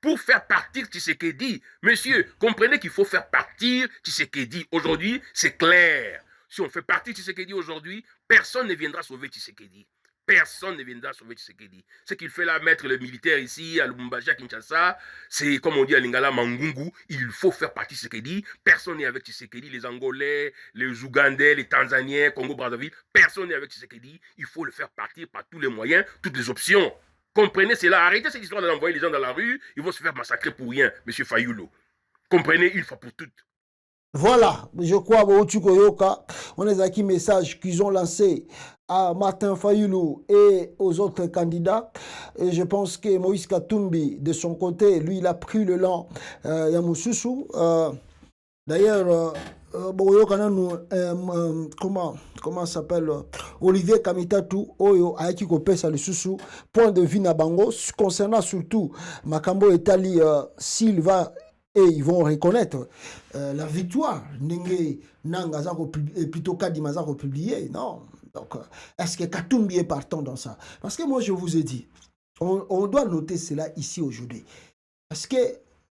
pour faire partir Tshisekedi. Messieurs, comprenez qu'il faut faire partir Tshisekedi. Aujourd'hui, c'est clair. Si on fait partir Tshisekedi aujourd'hui, personne ne viendra sauver Tshisekedi. Personne ne viendra sauver Tshisekedi. Ce qu'il fait là, mettre le militaire ici, à Lubumbashi, à Kinshasa, c'est comme on dit à Lingala, Mangungu, il faut faire partir Tshisekedi. Personne n'est avec Tshisekedi, les Angolais, les Ougandais, les Tanzaniens, Congo-Brazzaville, personne n'est avec Tshisekedi. Il faut le faire partir par tous les moyens, toutes les options. Comprenez cela, arrêtez cette histoire d'envoyer les gens dans la rue, ils vont se faire massacrer pour rien, M. Fayoulou. Comprenez une fois pour toutes. Voilà, je crois on a acquis message qu'ils ont lancé à Martin Fayoulou et aux autres candidats. Et je pense que Moïse Katumbi, de son côté, lui, il a pris le lent Yamoussousou. D'ailleurs, comment s'appelle Olivier Kamitatu Oyo Aiki Kopesa le Soussou, point de vue Nabango, concernant surtout Makambo Etali, s'il va et ils vont reconnaître la victoire. Nenge Nangaza et plutôt Kadimaza publié. Non. Donc, est-ce que Katumbi est partant dans ça? Parce que moi, je vous ai dit, on doit noter cela ici aujourd'hui. Parce que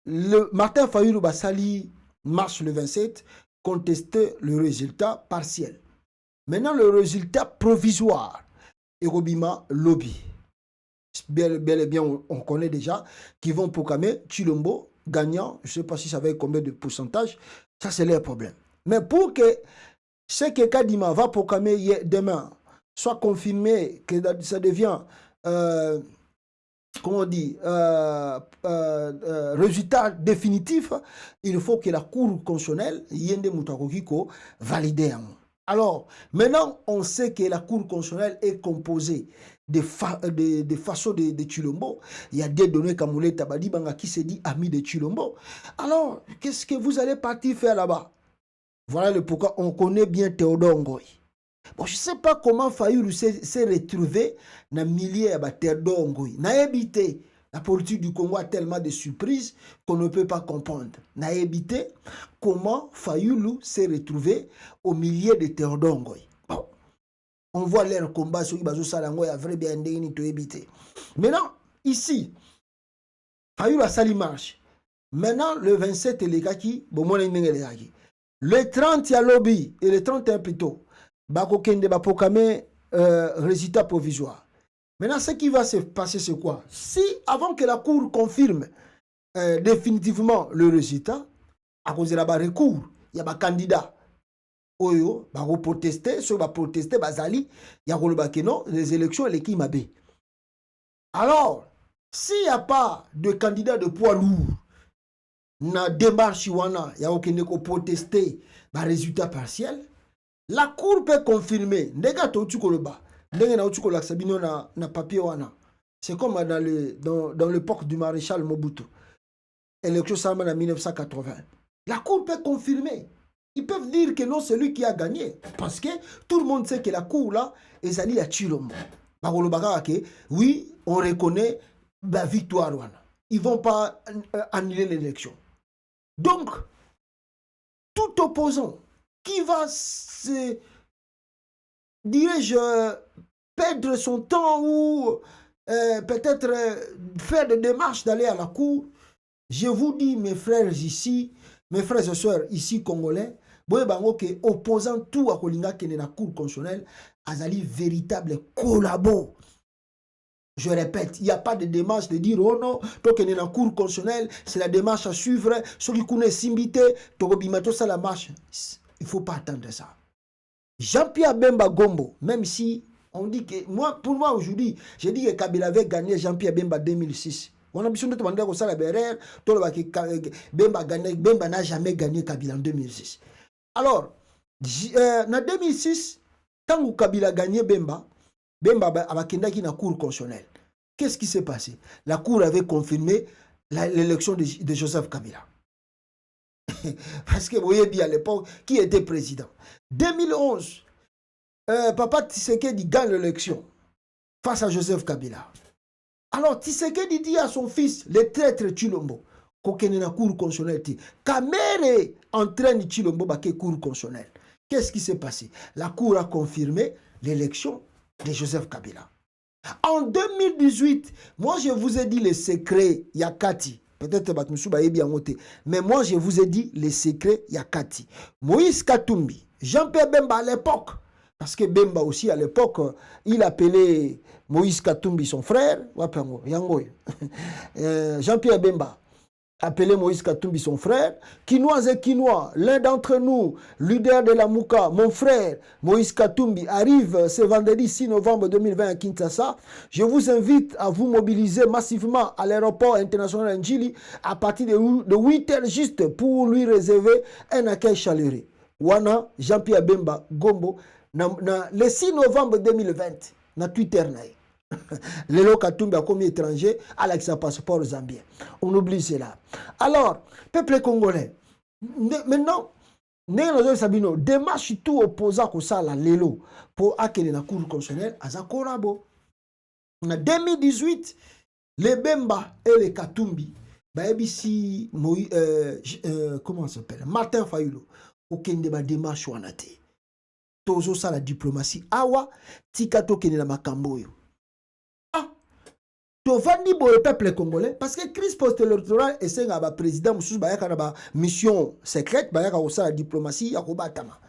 le Martin Fayoulou Bassali marche le 27, contester le résultat partiel. Maintenant, le résultat provisoire, Erobima Lobby. Bel et bien, on connaît déjà, qui vont proclamer Chilombo gagnant, je ne sais pas si ça va être combien de pourcentage, ça c'est leur problème. Mais pour que ce que Kadima va proclamer demain soit confirmé, que ça devient, comment on dit, résultat définitif, il faut que la Cour constitutionnelle, Yende Moutarokiko, valide. Alors, maintenant, on sait que la Cour constitutionnelle est composée des façons de Chilombo. Il y a des données comme Moulé Tabadi Banga qui se dit ami de Chilombo. Alors, qu'est-ce que vous allez partir faire là-bas? Voilà le pourquoi on connaît bien Théodore Ngoy. Bon, je ne sais pas comment Fayulu s'est retrouvé dans le milieu de Théodore Ngoy. N'a évité. La politique du Congo a tellement de surprises qu'on ne peut pas comprendre. N'a évité comment Fayulu s'est retrouvé au milieu de Théodore Ngoy. Bon. On voit leur combat sur Ibazo Salango, il y a vrai bien des to éviter. Maintenant, ici, Fayulu a sali marche. Maintenant, le 27, le 30, il y a lobby, et le 31 plutôt, Bakokende Bapokame, résultat provisoire. Maintenant, ce qui va se passer, c'est quoi? Si, avant que la Cour confirme définitivement le résultat, à cause de la recours, il y a des candidats. Oyo, va protester, ceux qui vont protester, bazali, il y a non, les élections, les qui m'abé. Alors, s'il n'y a pas de candidat de poids lourd, na démarche wana, il y a aucun qui protester, bah résultat partiel, la Cour peut confirmer, nega to tukoloba. C'est comme dans l'époque du maréchal Mobutu. Élection Salman en 1980. La Cour peut confirmer. Ils peuvent dire que non, c'est lui qui a gagné. Parce que tout le monde sait que la Cour là, est allée à Chilombo. Oui, on reconnaît la victoire. Ils ne vont pas annuler l'élection. Donc, tout opposant qui va se, dirais-je, perdre son temps ou peut-être faire des démarches d'aller à la Cour, je vous dis, mes frères ici, mes frères et sœurs ici congolais, opposant tout à Kolinga qui est la Cour constitutionnelle, azali véritable collabo. Je répète, il n'y a pas de démarche de dire oh non, toi qui est la Cour constitutionnelle, c'est la démarche à suivre, ceux qui connaissent Simbité, Togobimato, ça la marche. Il ne faut pas attendre ça. Jean-Pierre Bemba Gombo, même si on dit que, pour moi aujourd'hui, j'ai dit que Kabila avait gagné Jean-Pierre Bemba 2006. On a besoin de demander que ça la BRR, Bemba n'a jamais gagné Kabila en 2006. Alors, en 2006, tant que Kabila a gagné Bemba a gagné la Cour constitutionnelle. Qu'est-ce qui s'est passé? La Cour avait confirmé l'élection de Joseph Kabila. Parce que vous voyez bien à l'époque, qui était président? 2011, Papa Tshisekedi gagne l'élection face à Joseph Kabila. Alors Tshisekedi dit à son fils, le traître Chilombo, qu'il y a une cour constitutionnelle. Kamere entraîne Chilombo à la cour constitutionnelle. Qu'est-ce qui s'est passé? La cour a confirmé l'élection de Joseph Kabila. En 2018, moi je vous ai dit les secrets Yakati. Peut-être que mais moi je vous ai dit les secrets Yakati. Moïse Katumbi, Jean-Pierre Bemba à l'époque, parce que Bemba aussi à l'époque, il appelait Moïse Katumbi son frère, Jean-Pierre Bemba appelé Moïse Katumbi son frère, Kinois et Kinois, l'un d'entre nous, leader de la Mouka, mon frère Moïse Katumbi, arrive ce vendredi 6 novembre 2020 à Kinshasa. Je vous invite à vous mobiliser massivement à l'aéroport international Njili à partir de 8h juste pour lui réserver un accueil chaleureux. Wana Jean-Pierre Bemba Gombo, le 6 novembre 2020, na Twitter naï. Lélo Katumbi a commis étranger avec sa passeport zambien. On oublie cela. Alors, peuple congolais, maintenant, nous démarche tout opposant que ça la Lélo pour acquérir la Cour constitutionnelle à Zakorabo. En 2018, les Bemba et les Katumbi, comment ça s'appelle? Martin Fayulu, aucun débat démarche ou anate. Tozo ça la diplomatie. Awa, tikato kene la makamboyo. Tovandi bo le peuple congolais parce que crise post-électorale et c'est un président Moussous Bayaka na mission secrète Bayaka au sein de la diplomatie Yakobatama.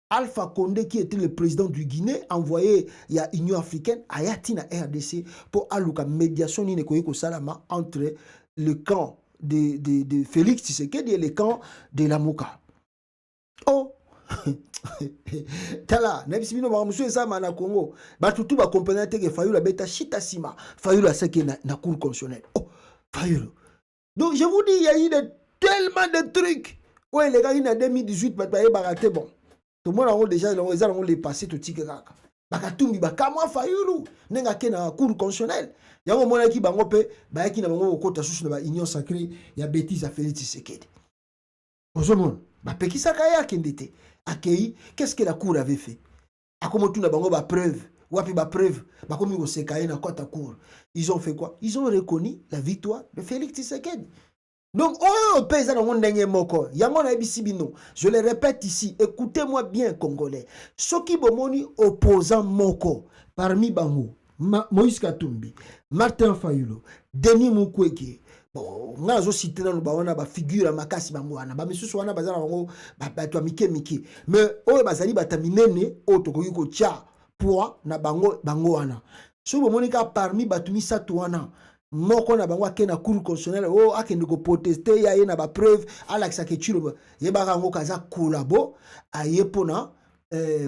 Alpha Condé qui était le président du Guinée envoyé il y a Union africaine à Yatina RDC pour aluka médiation ni nekoyeko salama entre le camp de Félix Tshisekedi et le camp de la Mouka. Oh Tala, nebisibino ba monsieur ça na Congo. Ba tutu ba comprendre que Fayulu beta chita sima. Fayulu c'est que na cour constitutionnelle. Oh, Fayulu. Donc je vous dis il y a eu tellement de trucs. Ouais les gars, en 2018 ba baraté bon. Tout le monde a déjà les passé tout tika kaka. Bakatumbi bakamwa Fayulu nenga ke na cour constitutionnelle. Yango mona ki bango pe ba ki na bango okota susu na ba union sacrée ya bêtise à Félix Tshisekedi. Ozomon ba pekisa kaya kendete. Akei, qu'est-ce que la cour avait fait? Akomotu na bango ba preuve. Wapi ba preuve? Ba komi ko sekaye na kota cour. Ils ont fait quoi? Ils ont reconnu la victoire de Félix Tshisekedi. Donc, je le répète ici, écoutez-moi bien, Congolais. Ceux qui bomoni opposant Moko, parmi Bango, Moïse Katumbi, Martin Fayulu, Denis Mukwege, bon, on a aussi cité dans le figure à Makasi Bangouana, mais wana bazana bango, mike. Mais, bazali bataminene, otokoyuko tia, poa, na bangoana. Ceux bomoni ka parmi batumi satouana, moko na bango akena cour constitutionnelle o akende ko protester ya na ba preuve alaxa ke chilo ye ba ngo kaza kolabo aye pona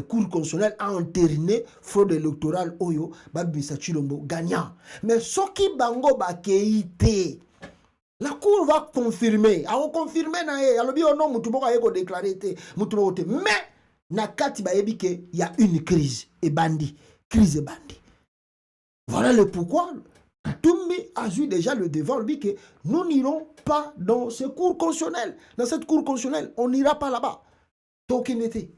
cour constitutionnelle a entériné fraude électorale oyo ba bisa chilombo gagnant. Mais soki bango ba keite la cour va confirmer, a confirmer na ye alobi ono mutu moko aye ko déclarer te mutu moko te, mais na kati ba yebi ke il y a une crise et bandi. Voilà le pourquoi Katumbi a eu déjà le devant, lui, que nous n'irons pas dans ce cours constitutionnel. Dans cette cour constitutionnelle, on n'ira pas là-bas. Token était.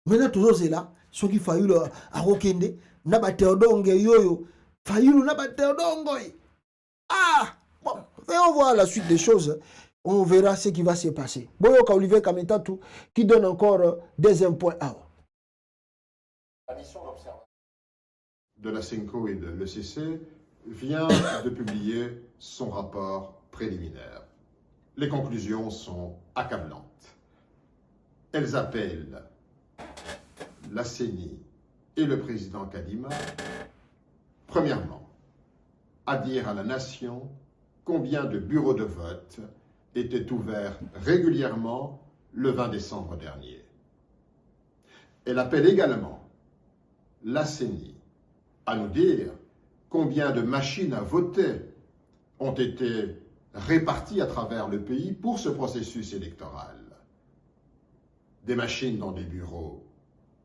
Maintenant, toujours c'est là. Ce qui faillit à Rokende, Naba Théodongue, Yoyo, faillit Naba Théodongue. Ah! Bon, on voit la suite des choses. On verra ce qui va se passer. Boyoka Olivier Kametatu, qui donne encore des points à La mission d'observation de la CENCO et de l'ECC vient de publier son rapport préliminaire. Les conclusions sont accablantes. Elles appellent la CENI et le président Kadima, premièrement, à dire à la nation combien de bureaux de vote étaient ouverts régulièrement le 20 décembre dernier. Elle appelle également la CENI à nous dire combien de machines à voter ont été réparties à travers le pays pour ce processus électoral. Des machines dans des bureaux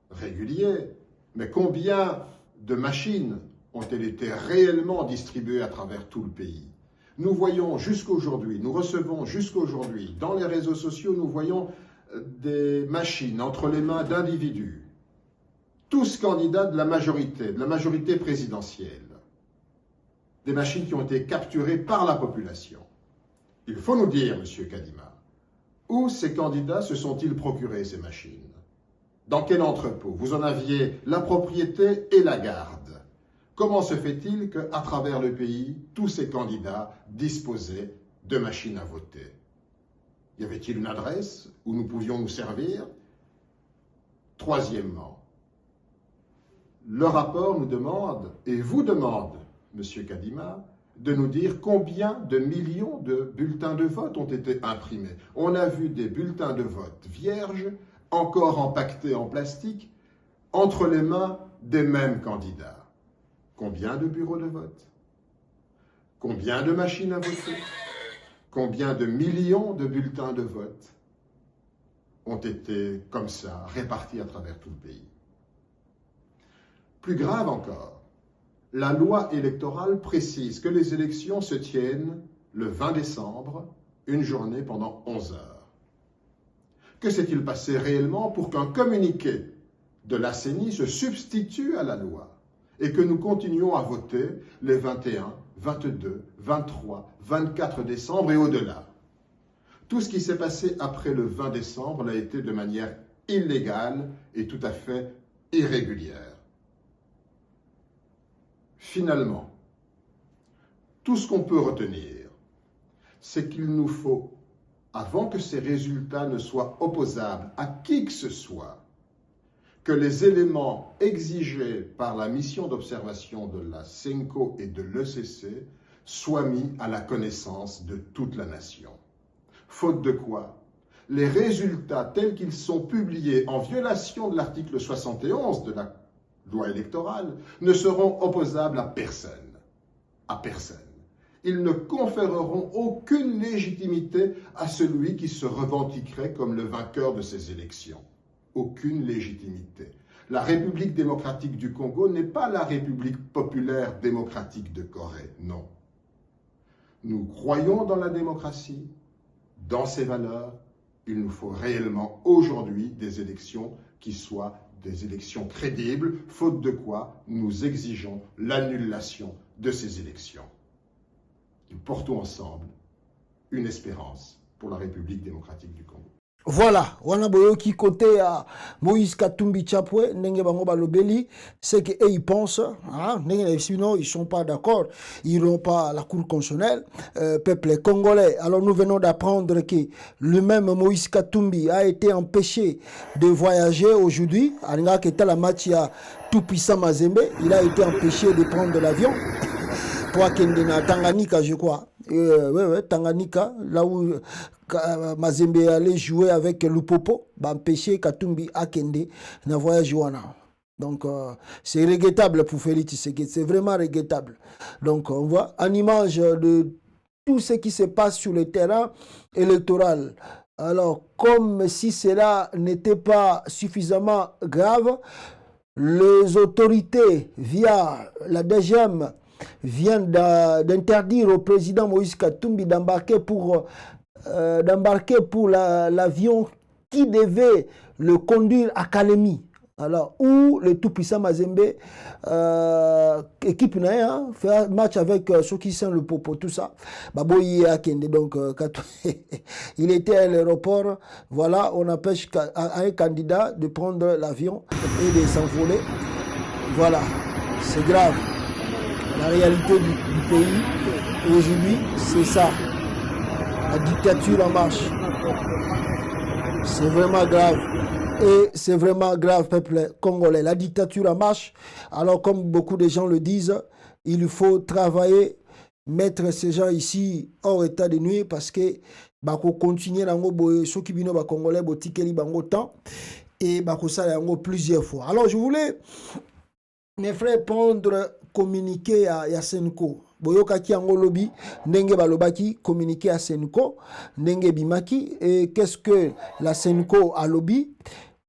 réguliers, mais combien de machines ont-elles été réellement distribuées à travers tout le pays? Nous voyons jusqu'aujourd'hui, nous recevons jusqu'aujourd'hui, dans les réseaux sociaux, nous voyons des machines entre les mains d'individus, tous candidats de la majorité présidentielle. Des machines qui ont été capturées par la population. Il faut nous dire, M. Kadima, où ces candidats se sont-ils procurés ces machines? Dans quel entrepôt? Vous en aviez la propriété et la garde. Comment se fait-il qu'à travers le pays, tous ces candidats disposaient de machines à voter? Y avait-il une adresse où nous pouvions nous servir? Troisièmement, le rapport nous demande, et vous demande, M. Kadima, de nous dire combien de millions de bulletins de vote ont été imprimés. On a vu des bulletins de vote vierges, encore empaquetés en plastique, entre les mains des mêmes candidats. Combien de bureaux de vote? Combien de machines à voter? Combien de millions de bulletins de vote ont été, comme ça, répartis à travers tout le pays? Plus grave encore, la loi électorale précise que les élections se tiennent le 20 décembre, une journée pendant 11 heures. Que s'est-il passé réellement pour qu'un communiqué de la CENI se substitue à la loi et que nous continuions à voter les 21, 22, 23, 24 décembre et au-delà? Tout ce qui s'est passé après le 20 décembre l'a été de manière illégale et tout à fait irrégulière. Finalement, tout ce qu'on peut retenir, c'est qu'il nous faut, avant que ces résultats ne soient opposables à qui que ce soit, que les éléments exigés par la mission d'observation de la CENCO et de l'ECC soient mis à la connaissance de toute la nation. Faute de quoi, les résultats tels qu'ils sont publiés en violation de l'article 71 de la loi électorale ne seront opposables à personne. À personne. Ils ne conféreront aucune légitimité à celui qui se revendiquerait comme le vainqueur de ces élections. aucune légitimité. La République démocratique du Congo n'est pas la République populaire démocratique de Corée, non. Nous croyons dans la démocratie, dans ses valeurs. Il nous faut réellement aujourd'hui des élections qui soient des élections crédibles, faute de quoi nous exigeons l'annulation de ces élections. Nous portons ensemble une espérance pour la République démocratique du Congo. Voilà, wana boyoki côté à Moïse Katumbi Chapwe, ndenge bango balobeli, c'est que ils pensent, hein, sinon ils sont pas d'accord, ils n'ont pas à la Cour constitutionnelle, peuple congolais. Alors nous venons d'apprendre que lui-même Moïse Katumbi a été empêché de voyager aujourd'hui, à la match à tout puissant Mazembe, il a été empêché de prendre l'avion pour akende na Tanganyika, je crois. Tanganyika, là où Mazembe allait jouer avec Lupopo, empêcher Katumbi Akende na voyage wana. Donc c'est regrettable pour Félix Tshisekedi, c'est vraiment regrettable. Donc on voit en image de tout ce qui se passe sur le terrain électoral. Alors comme si cela n'était pas suffisamment grave, les autorités via la DGM viennent d'interdire au président Moïse Katumbi d'embarquer pour l'avion qui devait le conduire à Kalemi. Alors, où le tout-puissant Mazembe, équipe n'a fait un match avec ceux qui sont le Popo, tout ça. Baboyi Akende, donc, il était à l'aéroport. Voilà, on empêche un candidat de prendre l'avion et de s'envoler. Voilà, c'est grave. La réalité du pays, aujourd'hui, c'est ça. La dictature en marche. C'est vraiment grave. Et c'est vraiment grave, peuple congolais. La dictature en marche. Alors, comme beaucoup de gens le disent, il faut travailler, mettre ces gens ici hors état de nuit parce que bako continuer dans ceux qui viennent au Congolais, botikeli bango temps et bako ça plusieurs fois. Alors, je voulais, mes frères, prendre communiqué à Senko. Boyoka ki ango lobby, ndenge balobaki communiqué à Senko, ndenge bimaki. Et qu'est-ce que la Senko a lobby?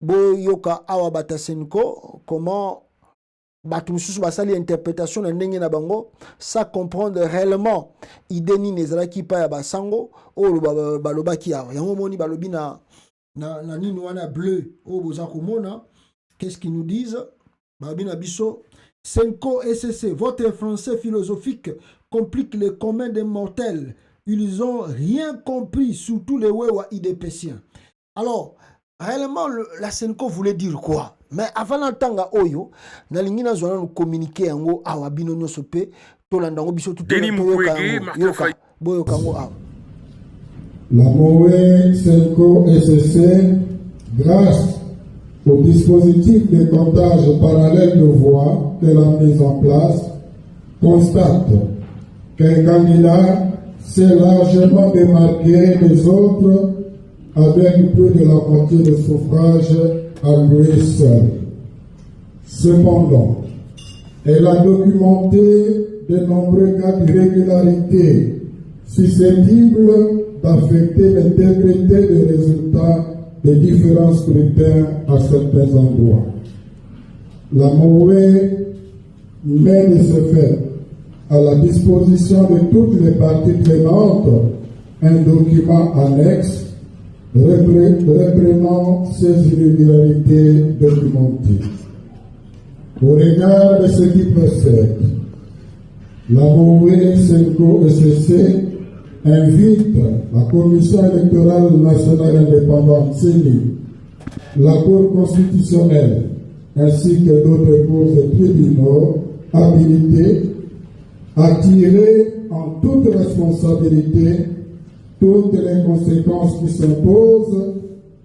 Boyoka awabata Senko, comment batumususu basali interprétation na ndenge na bango, ça comprendre réellement ideni nezalaki pa ya basango o balobaki awa. Yango moni balobi na nini wana bleu o boza komona. Qu'est-ce qu'ils nous disent? Balobi na biso Senko SCC, votre français philosophique complique le commun des mortels. Ils n'ont rien compris, surtout les Wewa idépéciens. Alors, réellement, la Senko voulait dire quoi? Mais avant l'entendre, Oyo, nous avons communiqué en haut à Wabino Nyosope, Tolandango Biso, tout le monde. La Moé Senko SCC, grâce au dispositif de comptage parallèle de voix qu'elle a mis en place, constate qu'un candidat s'est largement démarqué des autres avec plus de la moitié de suffrages à lui seul. Cependant, elle a documenté de nombreux cas d'irrégularité susceptibles d'affecter l'intégrité des résultats des différents scrutins à certains endroits. La MOUE met de ce fait à la disposition de toutes les parties prenantes un document annexe reprenant ces irrégularités documentées. Au regard de ce qui précède, la MOUE Senko SCC invite la Commission électorale nationale indépendante CENI, la Cour constitutionnelle ainsi que d'autres cours et tribunaux habilités à tirer en toute responsabilité toutes les conséquences qui s'imposent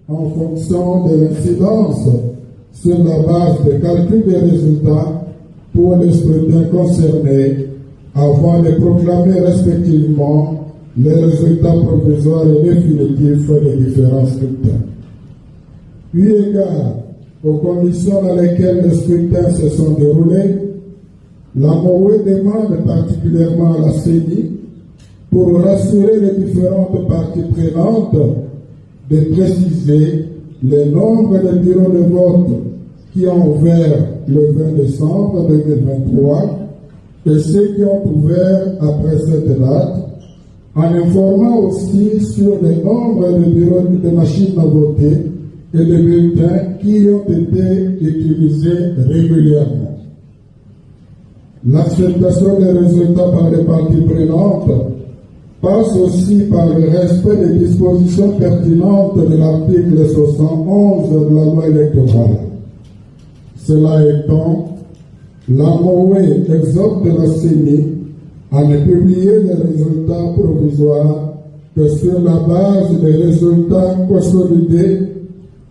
en fonction de l'incidence sur la base de calcul des résultats pour les scrutins concernés avant de proclamer respectivement les résultats provisoires et définitifs des différents scrutins. Eu égard aux conditions dans lesquelles les scrutins se sont déroulés, la MOUE demande particulièrement à la CENI, pour rassurer les différentes parties prenantes, de préciser le nombre de bureaux de vote qui ont ouvert le 20 décembre 2023 et ceux qui ont ouvert après cette date, en informant aussi sur le nombre de bureaux de machines à voter et de bulletins qui ont été utilisés régulièrement. L'acceptation des résultats par les parties prenantes passe aussi par le respect des dispositions pertinentes de l'article 71 de la loi électorale. Cela étant, la MOE exhorte la CENI à ne publier les résultats provisoires que sur la base des résultats consolidés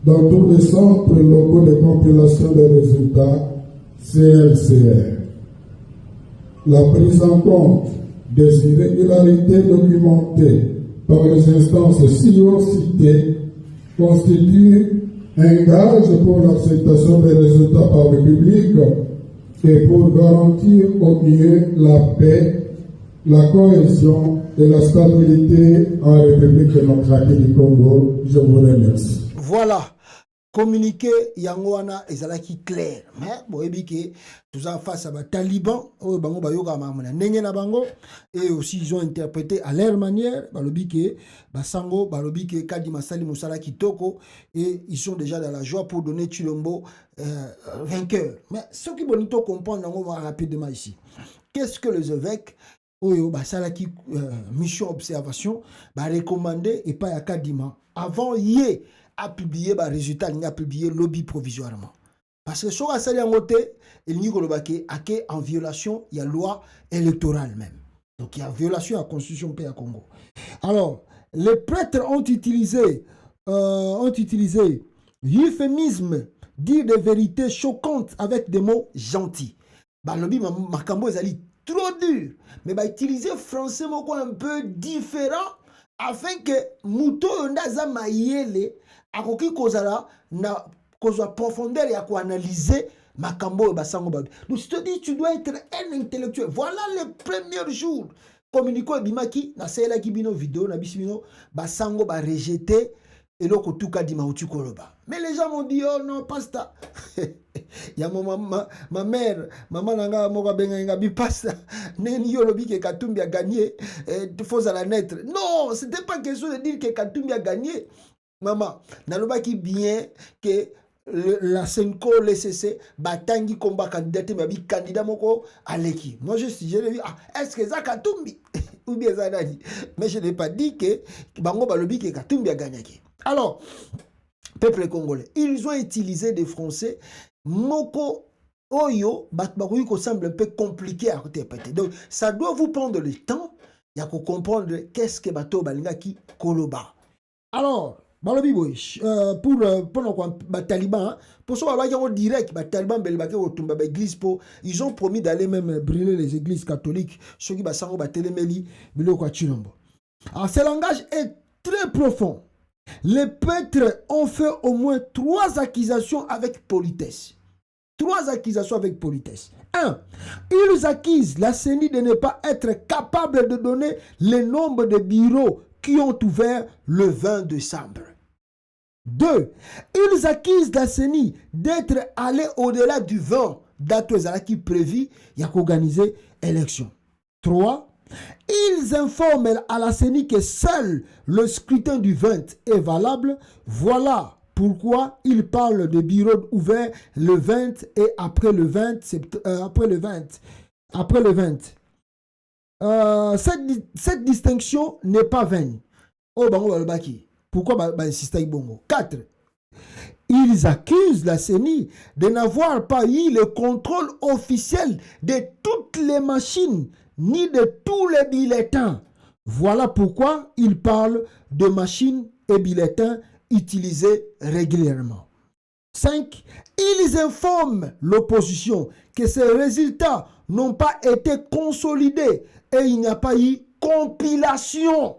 dans tous les centres locaux de compilation des résultats CLCR. La prise en compte des irrégularités documentées par les instances ci-haut citées constitue un gage pour l'acceptation des résultats par le public et pour garantir au mieux la paix, la cohésion et la stabilité en République démocratique du Congo. Je vous remercie. Voilà. Communiqué Yangwana ezalaki clair. Mais boyebi ke tout ça face à Taliban, bango bayoka mamona ndenge na bango et aussi ils ont interprété à leur manière balobi ke basango balobi ke Kadi Masali Musala Kitoko et ils sont déjà dans la joie pour donner Chilombo vainqueur. Mais ce qui bonito comprendre on va rapidement ici. Qu'est-ce que les évêques Oyo basalaki mission observation ba recommander et pas à Kadima avant hier a publié les résultats, il a publié lobby provisoirement. Parce que sur la salle en côté, il n'y a en violation, il y a loi électorale même. Donc il y a violation à la constitution pays à Congo. Alors, les prêtres ont utilisé euphémisme, dire des vérités choquantes avec des mots gentils. Bah, lobby Makambo est trop dur, mais bah utiliser français un peu différent afin que Mouto Ndaza Mayele akoki kozala na kozwa profondeur ya analyser makambo basango babi. Donc je te dis tu dois être un intellectuel. Voilà le premier jour communiqué bimaki na sela ki bino vidéo na bisibino basango ba rejeter eloko tuka di mauti koloba. Mais les gens m'ont dit oh non pasta. Ya ma mère maman nanga moka benga bi pasta neni yolobi ke Katumbi a gagné faut à la naître. Non, c'était pas question de dire que Katumbi a gagné. Maman, naloba qui bien que la Senko, le CC, batangi combat candidat, mais candidat moko aleki. Moi je l'ai dit, est-ce que ça Katumbi ou bien ça nani? Mais je n'ai pas dit que bango balobi que Katumbi a gagné. Alors, peuple congolais, ils ont utilisé des Français moko oyo batbakoui ko semble un peu compliqué à interpréter. Donc ça doit vous prendre le temps, il y a qu'on comprendre qu'est-ce que bato balinga qui koloba. Alors balobi boy pour les talibans pour ça on direct les talibans belbake otumba ba église pour ils ont promis d'aller même brûler les églises catholiques ceux qui basango batelemeli biloko ya Chilombo. Alors ce langage est très profond. Les prêtres ont fait au moins 3 accusations avec politesse. 3 accusations avec politesse. 1. Ils accusent la CENI de ne pas être capable de donner le nombre de bureaux qui ont ouvert le 20 décembre. 2. Ils accusent la CENI d'être allé au-delà du 20 date qui prévu, il y a qu'organiser élection. 3. Ils informent à la CENI que seul le scrutin du 20 est valable. Voilà pourquoi ils parlent de bureaux ouverts le 20 et après le 20. Cette distinction n'est pas vaine. Pourquoi insister bongo? 4. Ils accusent la CENI de n'avoir pas eu le contrôle officiel de toutes les machines ni de tous les bulletins. Voilà pourquoi ils parlent de machines et bulletins utilisés régulièrement. 5. Ils informent l'opposition que ces résultats n'ont pas été consolidés et il n'y a pas eu compilation.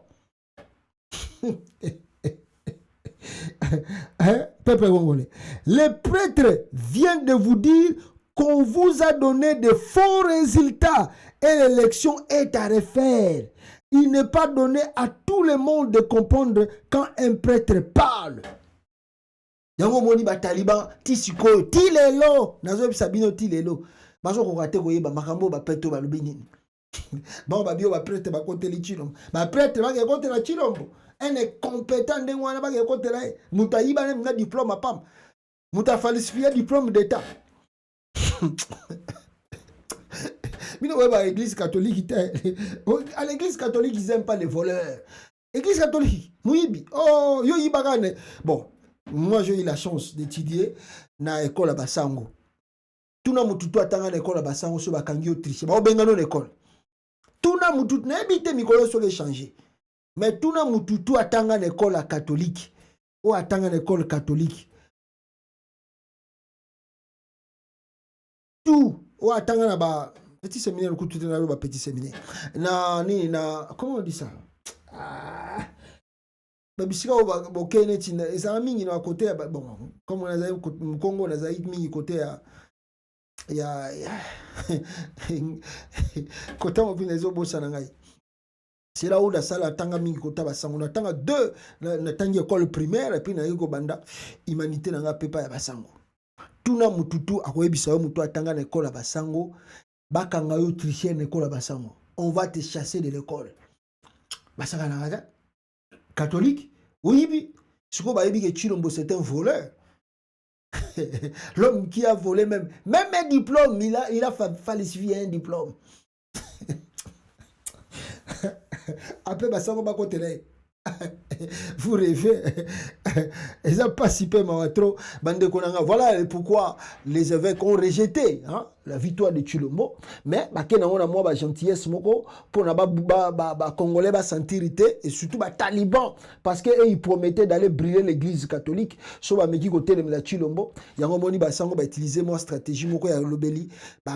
Peuple congolais, les prêtres viennent de vous dire qu'on vous a donné de faux résultats et l'élection est à refaire. Il n'est pas donné à tout le monde de comprendre quand un prêtre parle. yango moni ba taliban ti sikoyo ti lelo nazo sabino ti lelo bazo ko raté ko yeba makambo ba peto ba lubini bon ba bio ba prêtre ba côté li chilombo ba prêtre ba ke côté la chilombo un est compétent de ngwana ba ke côté la muta yiba ne nga diplôme pam muta falsifier diplôme d'état Mino weba église catholique à l'église catholique ils aiment pas les voleurs. Église catholique muibi oh yo yibagane bon moi j'ai eu la chance d'étudier na école à Basango. Tuna mututu atanga na école à Basango so bakangi Autriche. Ba obengano na école. Tuna mututu na ebite mikolo so le changer. Mais tuna mututu atanga na école à catholique. O atanga na école catholique. Tout o atanga na ba petit séminaire ku tout na ba petit séminaire. Na ni na comment on dit ça? Ah babisika bokene tina ezala mingi na côté bon comme on a zaï Congo na zaï mingi côté ya côté on vient les obosa na ngai c'est là où la salle tanga mingi côté Basango na tanga deux na tangi école primaire et puis na yiko banda humanité na nga pepa ya Basango tuna mututu akoyebisa yo mutu atanga na école ya Basango bakanga yo tricher na école ya Basango on va te chasser de l'école basaka na nga catholique. Oui, ce qu'on va dire que Chilombo c'est un voleur. L'homme qui a volé même un diplôme, il a falsifié un diplôme. Après, Basango va continuer. Vous rêvez. Ils n'ont pas si peu trop. Voilà pourquoi les évêques ont rejeté la victoire de Chilombo. Mais on a moins gentillesse pour les Congolais sentir et surtout les talibans. Parce qu'ils promettaient d'aller brûler l'église catholique. Sur le côté de la Chilombo, il y a un moment où ils utiliser une stratégie. Ils ont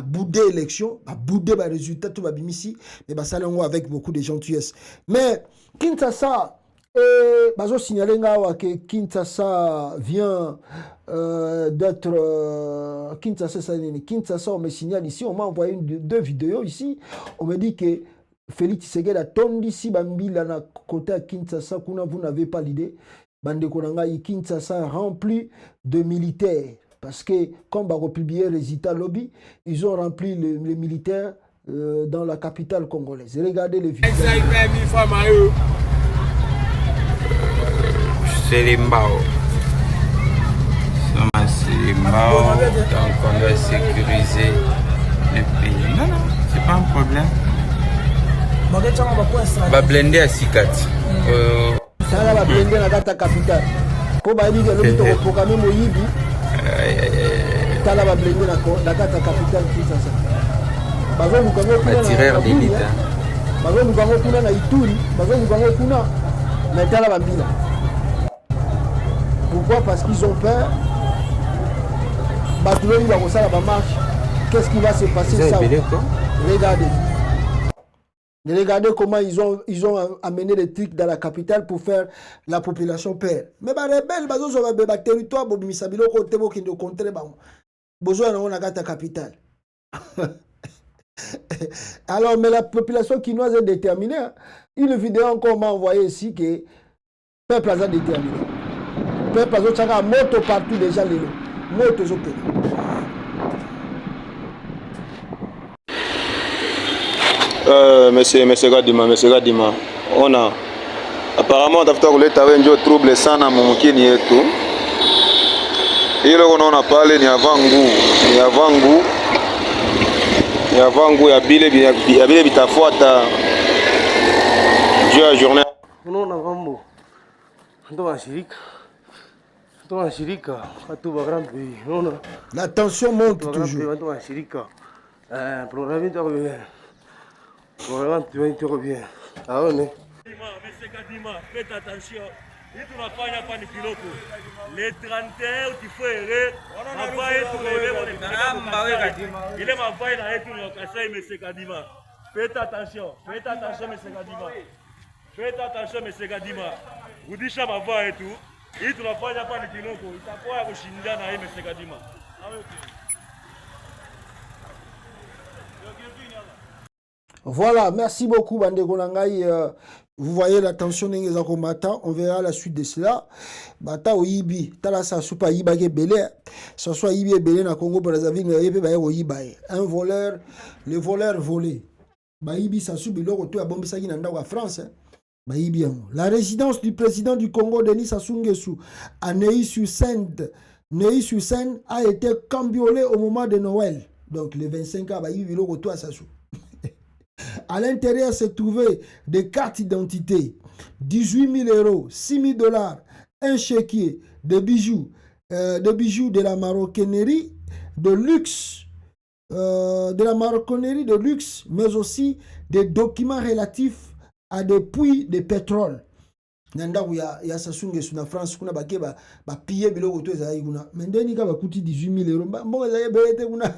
boudé l'élection, boudé les résultats, tout mais ça avec beaucoup de gentillesse. Mais Kinshasa, bazo signaler que Kinshasa vient d'être Kinshasa, on me signale ici, on m'a envoyé deux vidéos ici, on me dit que Félix Tshisekedi a tondi ici bambila na côté à Kinshasa, vous n'avez pas l'idée, bande konanga Kinshasa rempli de militaires parce que comme on a publié les résultats lobby, ils ont rempli les militaires dans la capitale congolaise. Regardez les vidéos. C'est les Mbao. C'est les Mbao. Donc on doit sécuriser le pays. Non, c'est pas un problème. On va blender à Sikati. Ça va blender dans la capitale. Pour dire que l'homme programme Moyibi. Ça va blender dans la capitale qui ça. Tireur d'élite. Pourquoi? Parce qu'ils ont peur. Qu'est-ce qui va se passer ça? Regardez. Regardez comment ils ont amené les trucs dans la capitale pour faire la population peur. Mais les rebelles, ils ont un territoire qui est contre la capitale. Alors, mais la population chinoise est déterminée. Une vidéo encore m'a envoyé ici que le peuple a déterminé. Le peuple a moto partout déjà. Moto Monsieur Gadima, on a apparemment tafuta kuleta wenjo trouble sana mumkini yetu. Hilo unaona pale ni avangu ya bile bitafuata juu ya journée. Unaona mambo ndo washirika watu wa grand pays. Unaona la tension monte toujours. Watu washirika programme ndio bien. Programme ndio bien. Aone Monsieur Kadima, faites attention. Il tunafanya hapa ni kiloko. Le 31 ukifuere mavai tu ile mavai na yetu ni Kasai Monsieur Kadima. Faites attention Monsieur Kadima. Faites attention Monsieur Kadima. Rudisha mavai yetu. Hii tunafanya hapa ni kiloko. Itakuwa ya kushindana hii Monsieur Kadima. Voilà, merci beaucoup Bandeko Nangai. Vous voyez la tension des combattants, on verra la suite de cela. Bata au Ibi, tala sa soupa Iba ke belé, ça soit Ibi et belé na Congo Brazzaville, mais Ibi ba au Iba. Un voleur, le voleur volé. Ba Ibi sa soupe lo ko to ya bombe sa ki na ndako à France. Ba Ibi. La résidence du président du Congo Denis Sassou Nguesso à Neuilly-sur-Seine, Neuilly-sur-Seine a été cambriolée au moment de Noël. Donc le 25 ans ba Ibi lo ko to à Sassou. À l'intérieur se trouvaient des cartes d'identité, 18 000 euros, 6 000 $, un chéquier, des bijoux de la maroquinerie de luxe, mais aussi des documents relatifs à des puits de pétrole. Nanda ya Sassou Nguesso na France kuna bake ba piller biloko to ezali kuna. Mendeni ka bakuti 18 000 euros. Mbongo ezali belete kuna.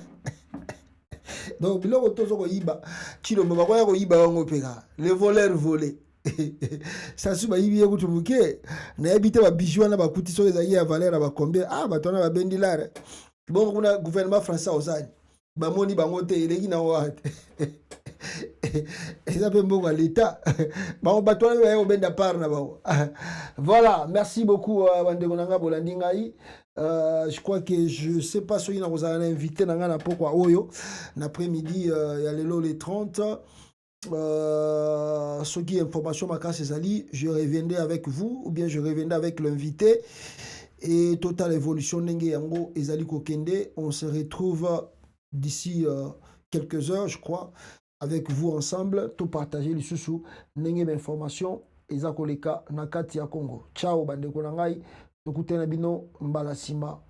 Donc, biloko tozo ko yiba, chilombo bakoya ko yiba wango peka. Le voleur volé. Sassou ba yibi ekutu muke, na yebite ba bijoux na ba kuti so ezali ya valeur ba combien? Ah, ba tona ba bendilare. Bon, kuna gouvernement français osani. Ba moni bango te eleki na wa. Ils appellent beaucoup à l'État. Voilà, merci beaucoup je crois que je sais pas si vous avez invité l'après-midi il y a les 30 ce qui est information je reviendrai avec vous ou bien je reviendrai avec l'invité et Total Evolution on se retrouve d'ici quelques heures je crois avec vous ensemble, tout partager les sous n'engé d'informations eza koleka na kati ya Congo. Ciao bandeko na ngai, tokutana bino mbala sima.